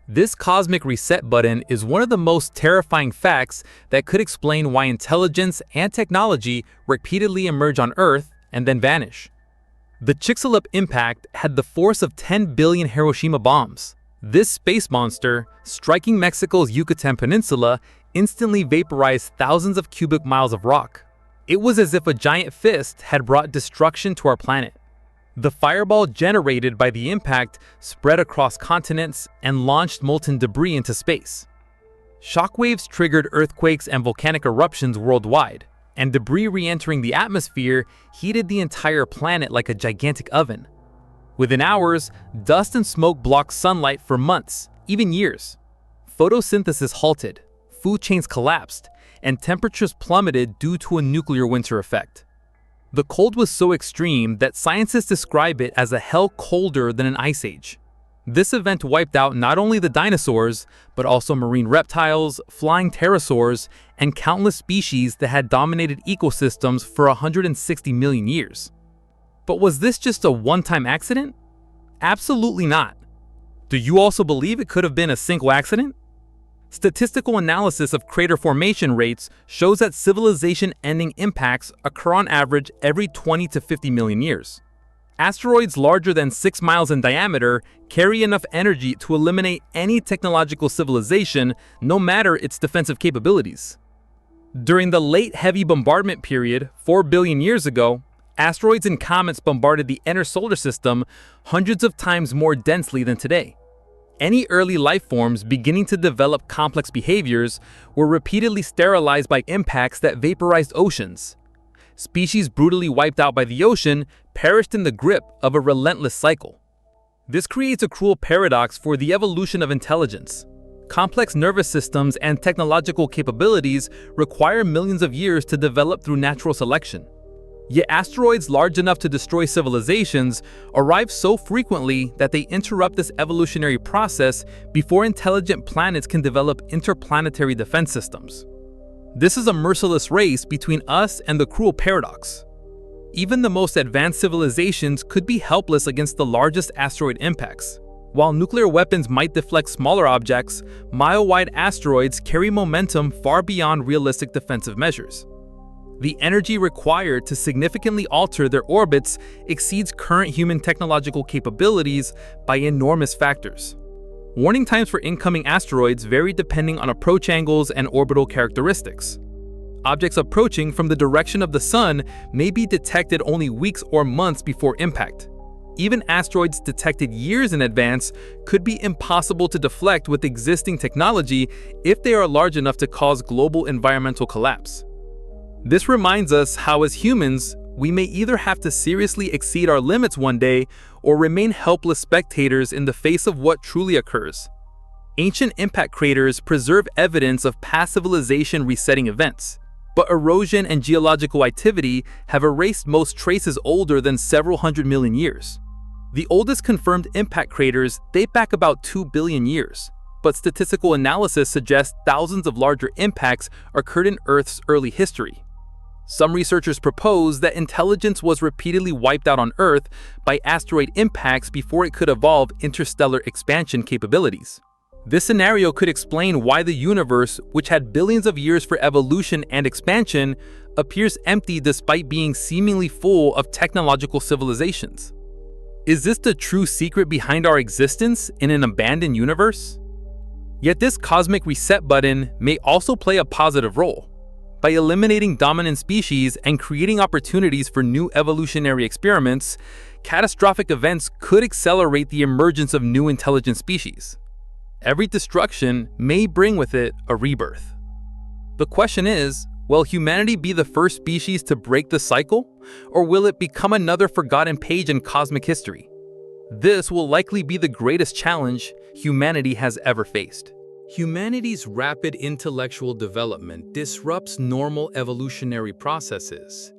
This cosmic reset button is one of the most terrifying facts that could explain why intelligence and technology repeatedly emerge on Earth and then vanish. The Chicxulub impact had the force of 10 billion Hiroshima bombs. This space monster, striking Mexico's Yucatan Peninsula, instantly vaporized thousands of cubic miles of rock. It was as if a giant fist had brought destruction to our planet. The fireball generated by the impact spread across continents and launched molten debris into space. Shockwaves triggered earthquakes and volcanic eruptions worldwide, and debris re-entering the atmosphere heated the entire planet like a gigantic oven. Within hours, dust and smoke blocked sunlight for months, even years. Photosynthesis halted, food chains collapsed, and temperatures plummeted due to a nuclear winter effect. The cold was so extreme that scientists describe it as a hell colder than an ice age. This event wiped out not only the dinosaurs, but also marine reptiles, flying pterosaurs, and countless species that had dominated ecosystems for 160 million years. But was this just a one-time accident? Absolutely not. Do you also believe it could have been a single accident? Statistical analysis of crater formation rates shows that civilization-ending impacts occur on average every 20 to 50 million years. Asteroids larger than 6 miles in diameter carry enough energy to eliminate any technological civilization, no matter its defensive capabilities. During the late heavy bombardment period, 4 billion years ago, asteroids and comets bombarded the inner solar system hundreds of times more densely than today. Any early life forms beginning to develop complex behaviors were repeatedly sterilized by impacts that vaporized oceans. Species brutally wiped out by the ocean perished in the grip of a relentless cycle. This creates a cruel paradox for the evolution of intelligence. Complex nervous systems and technological capabilities require millions of years to develop through natural selection. Yet asteroids large enough to destroy civilizations arrive so frequently that they interrupt this evolutionary process before intelligent planets can develop interplanetary defense systems. This is a merciless race between us and the cruel paradox. Even the most advanced civilizations could be helpless against the largest asteroid impacts. While nuclear weapons might deflect smaller objects, mile-wide asteroids carry momentum far beyond realistic defensive measures. The energy required to significantly alter their orbits exceeds current human technological capabilities by enormous factors. Warning times for incoming asteroids vary depending on approach angles and orbital characteristics. Objects approaching from the direction of the Sun may be detected only weeks or months before impact. Even asteroids detected years in advance could be impossible to deflect with existing technology if they are large enough to cause global environmental collapse. This reminds us how, as humans, we may either have to seriously exceed our limits one day or remain helpless spectators in the face of what truly occurs. Ancient impact craters preserve evidence of past civilization resetting events, but erosion and geological activity have erased most traces older than several hundred million years. The oldest confirmed impact craters date back about 2 billion years, but statistical analysis suggests thousands of larger impacts occurred in Earth's early history. Some researchers propose that intelligence was repeatedly wiped out on Earth by asteroid impacts before it could evolve interstellar expansion capabilities. This scenario could explain why the universe, which had billions of years for evolution and expansion, appears empty despite being seemingly full of technological civilizations. Is this the true secret behind our existence in an abandoned universe? Yet this cosmic reset button may also play a positive role. By eliminating dominant species and creating opportunities for new evolutionary experiments, catastrophic events could accelerate the emergence of new intelligent species. Every destruction may bring with it a rebirth. The question is, will humanity be the first species to break the cycle, or will it become another forgotten page in cosmic history? This will likely be the greatest challenge humanity has ever faced. Humanity's rapid intellectual development disrupts normal evolutionary processes.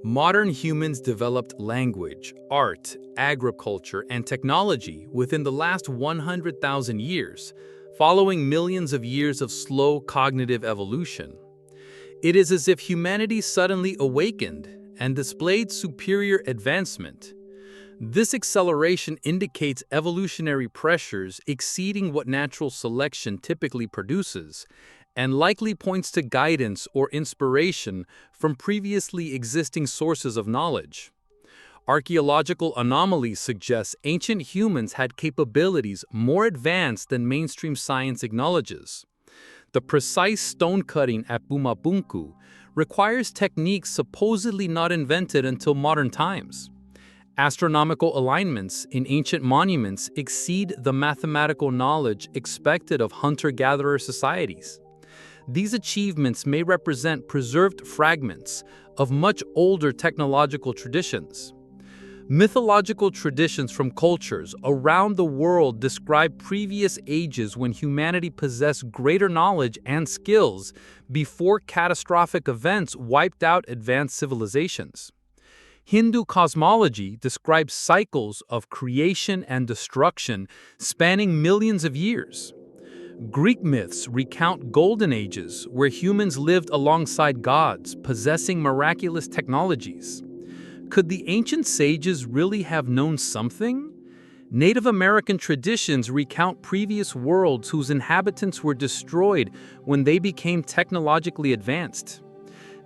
Modern humans developed language, art, agriculture, and technology within the last 100,000 years, following millions of years of slow cognitive evolution. It is as if humanity suddenly awakened and displayed superior advancement. This acceleration indicates evolutionary pressures exceeding what natural selection typically produces, and likely points to guidance or inspiration from previously existing sources of knowledge. Archaeological anomalies suggest ancient humans had capabilities more advanced than mainstream science acknowledges. The precise stone cutting at Bumabunku requires techniques supposedly not invented until modern times. Astronomical alignments in ancient monuments exceed the mathematical knowledge expected of hunter-gatherer societies. These achievements may represent preserved fragments of much older technological traditions. Mythological traditions from cultures around the world describe previous ages when humanity possessed greater knowledge and skills before catastrophic events wiped out advanced civilizations. Hindu cosmology describes cycles of creation and destruction spanning millions of years. Greek myths recount golden ages where humans lived alongside gods, possessing miraculous technologies. Could the ancient sages really have known something? Native American traditions recount previous worlds whose inhabitants were destroyed when they became technologically advanced.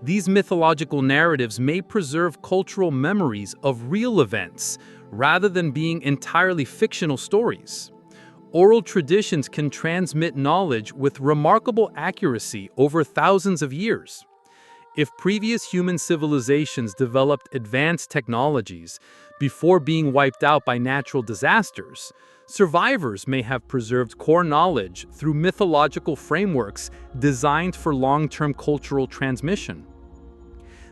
These mythological narratives may preserve cultural memories of real events rather than being entirely fictional stories. Oral traditions can transmit knowledge with remarkable accuracy over thousands of years. If previous human civilizations developed advanced technologies before being wiped out by natural disasters, survivors may have preserved core knowledge through mythological frameworks designed for long-term cultural transmission.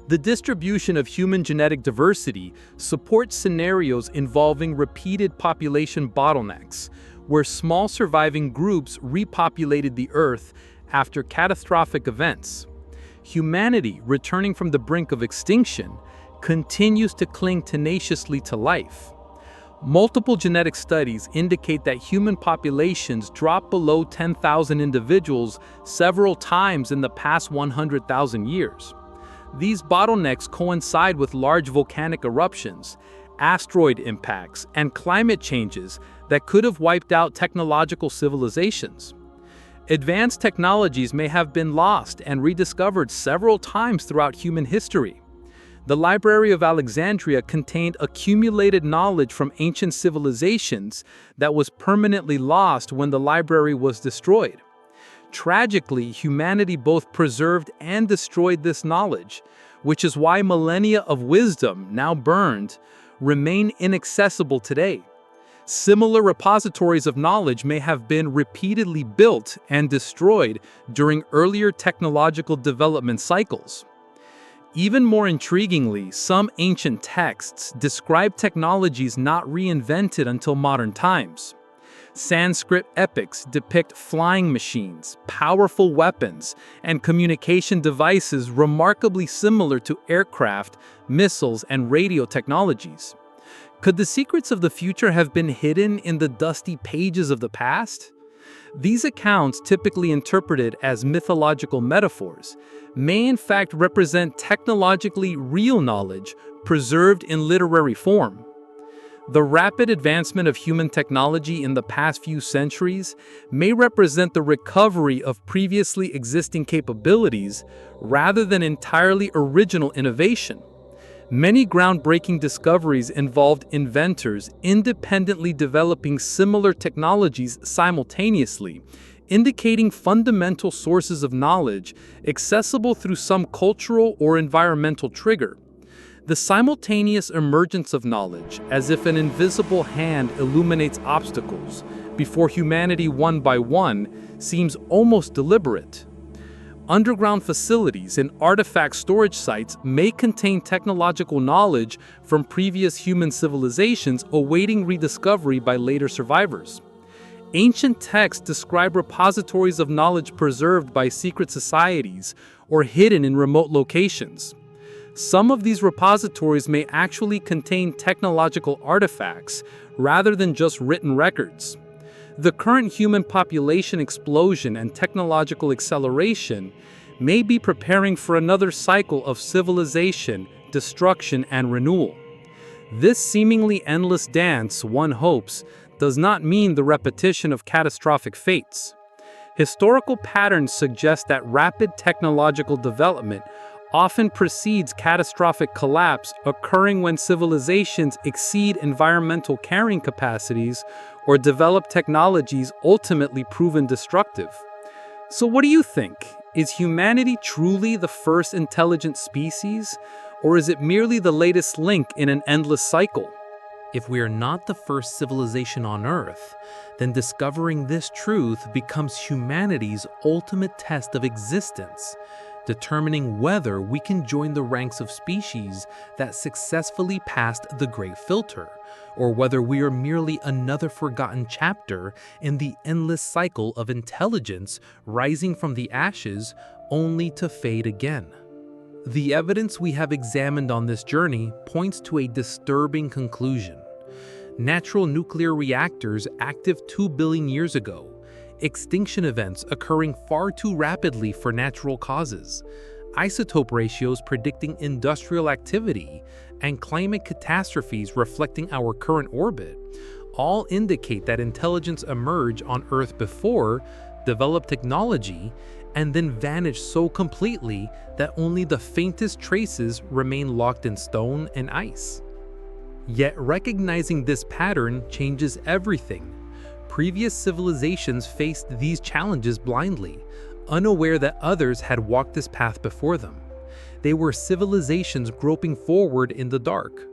The distribution of human genetic diversity supports scenarios involving repeated population bottlenecks, where small surviving groups repopulated the Earth after catastrophic events. Humanity, returning from the brink of extinction, continues to cling tenaciously to life. Multiple genetic studies indicate that human populations dropped below 10,000 individuals several times in the past 100,000 years. These bottlenecks coincide with large volcanic eruptions, asteroid impacts, and climate changes that could have wiped out technological civilizations. Advanced technologies may have been lost and rediscovered several times throughout human history. The Library of Alexandria contained accumulated knowledge from ancient civilizations that was permanently lost when the library was destroyed. Tragically, humanity both preserved and destroyed this knowledge, which is why millennia of wisdom, now burned, remain inaccessible today. Similar repositories of knowledge may have been repeatedly built and destroyed during earlier technological development cycles. Even more intriguingly, some ancient texts describe technologies not reinvented until modern times. Sanskrit epics depict flying machines, powerful weapons, and communication devices remarkably similar to aircraft, missiles, and radio technologies. Could the secrets of the future have been hidden in the dusty pages of the past? These accounts, typically interpreted as mythological metaphors, may in fact represent technologically real knowledge preserved in literary form. The rapid advancement of human technology in the past few centuries may represent the recovery of previously existing capabilities rather than entirely original innovation. Many groundbreaking discoveries involved inventors independently developing similar technologies simultaneously, indicating fundamental sources of knowledge accessible through some cultural or environmental trigger. The simultaneous emergence of knowledge, as if an invisible hand illuminates obstacles before humanity one by one, seems almost deliberate. Underground facilities and artifact storage sites may contain technological knowledge from previous human civilizations awaiting rediscovery by later survivors. Ancient texts describe repositories of knowledge preserved by secret societies or hidden in remote locations. Some of these repositories may actually contain technological artifacts rather than just written records. The current human population explosion and technological acceleration may be preparing for another cycle of civilization, destruction, and renewal. This seemingly endless dance, one hopes, does not mean the repetition of catastrophic fates. Historical patterns suggest that rapid technological development often precedes catastrophic collapse, occurring when civilizations exceed environmental carrying capacities or develop technologies ultimately proven destructive. So what do you think? Is humanity truly the first intelligent species, or is it merely the latest link in an endless cycle? If we are not the first civilization on Earth, then discovering this truth becomes humanity's ultimate test of existence, determining whether we can join the ranks of species that successfully passed the Great Filter, or whether we are merely another forgotten chapter in the endless cycle of intelligence rising from the ashes only to fade again. The evidence we have examined on this journey points to a disturbing conclusion. Natural nuclear reactors active 2 billion years ago, extinction events occurring far too rapidly for natural causes, isotope ratios predicting industrial activity, and climate catastrophes reflecting our current orbit all indicate that intelligence emerged on Earth before, developed technology, and then vanished so completely that only the faintest traces remain locked in stone and ice. Yet recognizing this pattern changes everything. Previous civilizations faced these challenges blindly, unaware that others had walked this path before them. They were civilizations groping forward in the dark.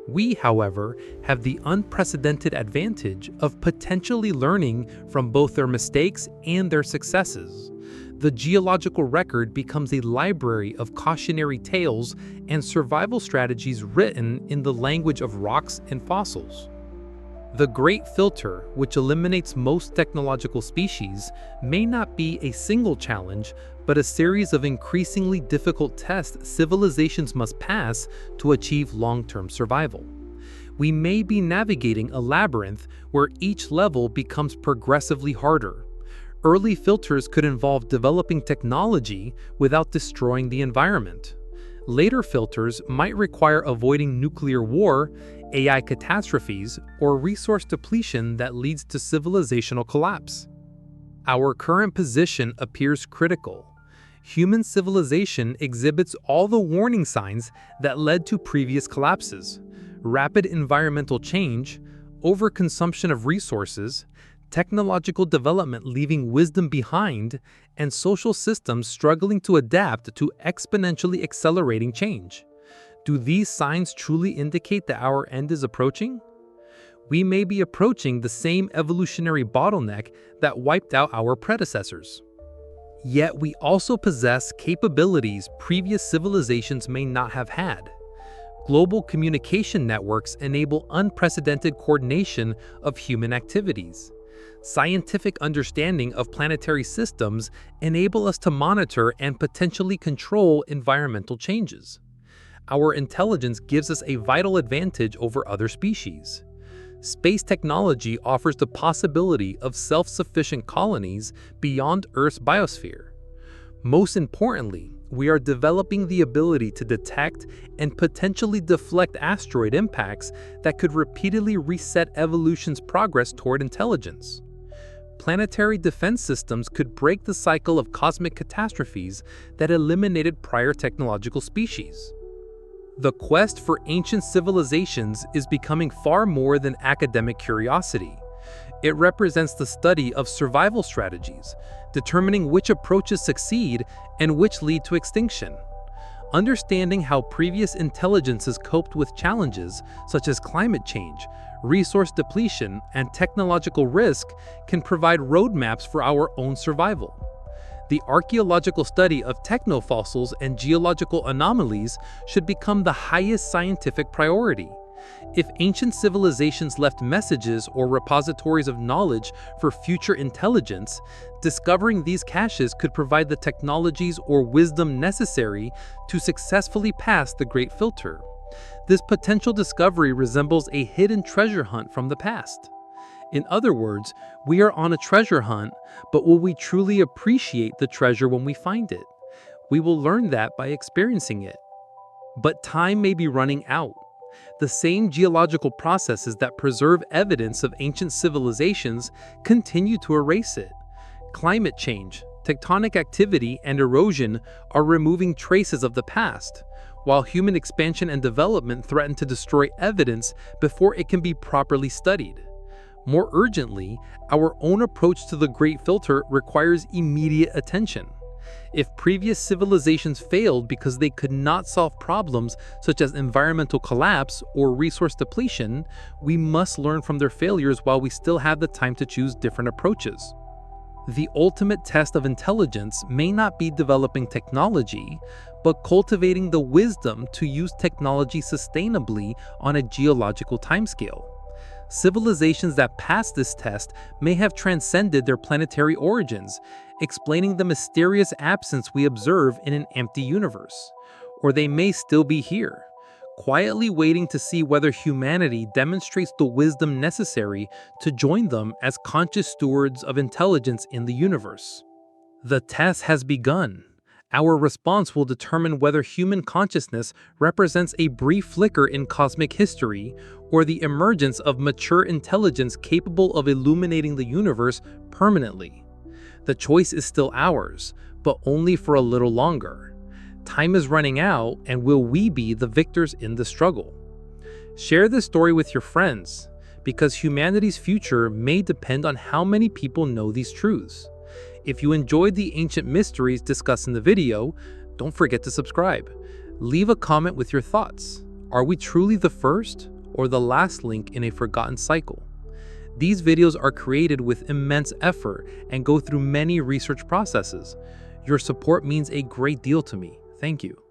We, however, have the unprecedented advantage of potentially learning from both their mistakes and their successes. The geological record becomes a library of cautionary tales and survival strategies written in the language of rocks and fossils. The Great Filter, which eliminates most technological species, may not be a single challenge, but a series of increasingly difficult tests civilizations must pass to achieve long-term survival. We may be navigating a labyrinth where each level becomes progressively harder. Early filters could involve developing technology without destroying the environment. Later filters might require avoiding nuclear war, AI catastrophes, or resource depletion that leads to civilizational collapse. Our current position appears critical. Human civilization exhibits all the warning signs that led to previous collapses: rapid environmental change, overconsumption of resources, technological development leaving wisdom behind, and social systems struggling to adapt to exponentially accelerating change. Do these signs truly indicate that our end is approaching? We may be approaching the same evolutionary bottleneck that wiped out our predecessors. Yet we also possess capabilities previous civilizations may not have had. Global communication networks enable unprecedented coordination of human activities. Scientific understanding of planetary systems enable us to monitor and potentially control environmental changes. Our intelligence gives us a vital advantage over other species. Space technology offers the possibility of self-sufficient colonies beyond Earth's biosphere. Most importantly, we are developing the ability to detect and potentially deflect asteroid impacts that could repeatedly reset evolution's progress toward intelligence. Planetary defense systems could break the cycle of cosmic catastrophes that eliminated prior technological species. The quest for ancient civilizations is becoming far more than academic curiosity. It represents the study of survival strategies, determining which approaches succeed and which lead to extinction. Understanding how previous intelligences coped with challenges such as climate change, resource depletion, and technological risk can provide roadmaps for our own survival. The archaeological study of technofossils and geological anomalies should become the highest scientific priority. If ancient civilizations left messages or repositories of knowledge for future intelligence, discovering these caches could provide the technologies or wisdom necessary to successfully pass the Great Filter. This potential discovery resembles a hidden treasure hunt from the past. In other words, we are on a treasure hunt, but will we truly appreciate the treasure when we find it? We will learn that by experiencing it. But time may be running out. The same geological processes that preserve evidence of ancient civilizations continue to erase it. Climate change, tectonic activity, and erosion are removing traces of the past, while human expansion and development threaten to destroy evidence before it can be properly studied. More urgently, our own approach to the Great Filter requires immediate attention. If previous civilizations failed because they could not solve problems such as environmental collapse or resource depletion, we must learn from their failures while we still have the time to choose different approaches. The ultimate test of intelligence may not be developing technology, but cultivating the wisdom to use technology sustainably on a geological timescale. Civilizations that pass this test may have transcended their planetary origins, explaining the mysterious absence we observe in an empty universe. Or they may still be here, quietly waiting to see whether humanity demonstrates the wisdom necessary to join them as conscious stewards of intelligence in the universe. The test has begun. Our response will determine whether human consciousness represents a brief flicker in cosmic history or the emergence of mature intelligence capable of illuminating the universe permanently. The choice is still ours, but only for a little longer. Time is running out, and will we be the victors in the struggle? Share this story with your friends, because humanity's future may depend on how many people know these truths. If you enjoyed the ancient mysteries discussed in the video, don't forget to subscribe. Leave a comment with your thoughts. Are we truly the first or the last link in a forgotten cycle? These videos are created with immense effort and go through many research processes. Your support means a great deal to me. Thank you.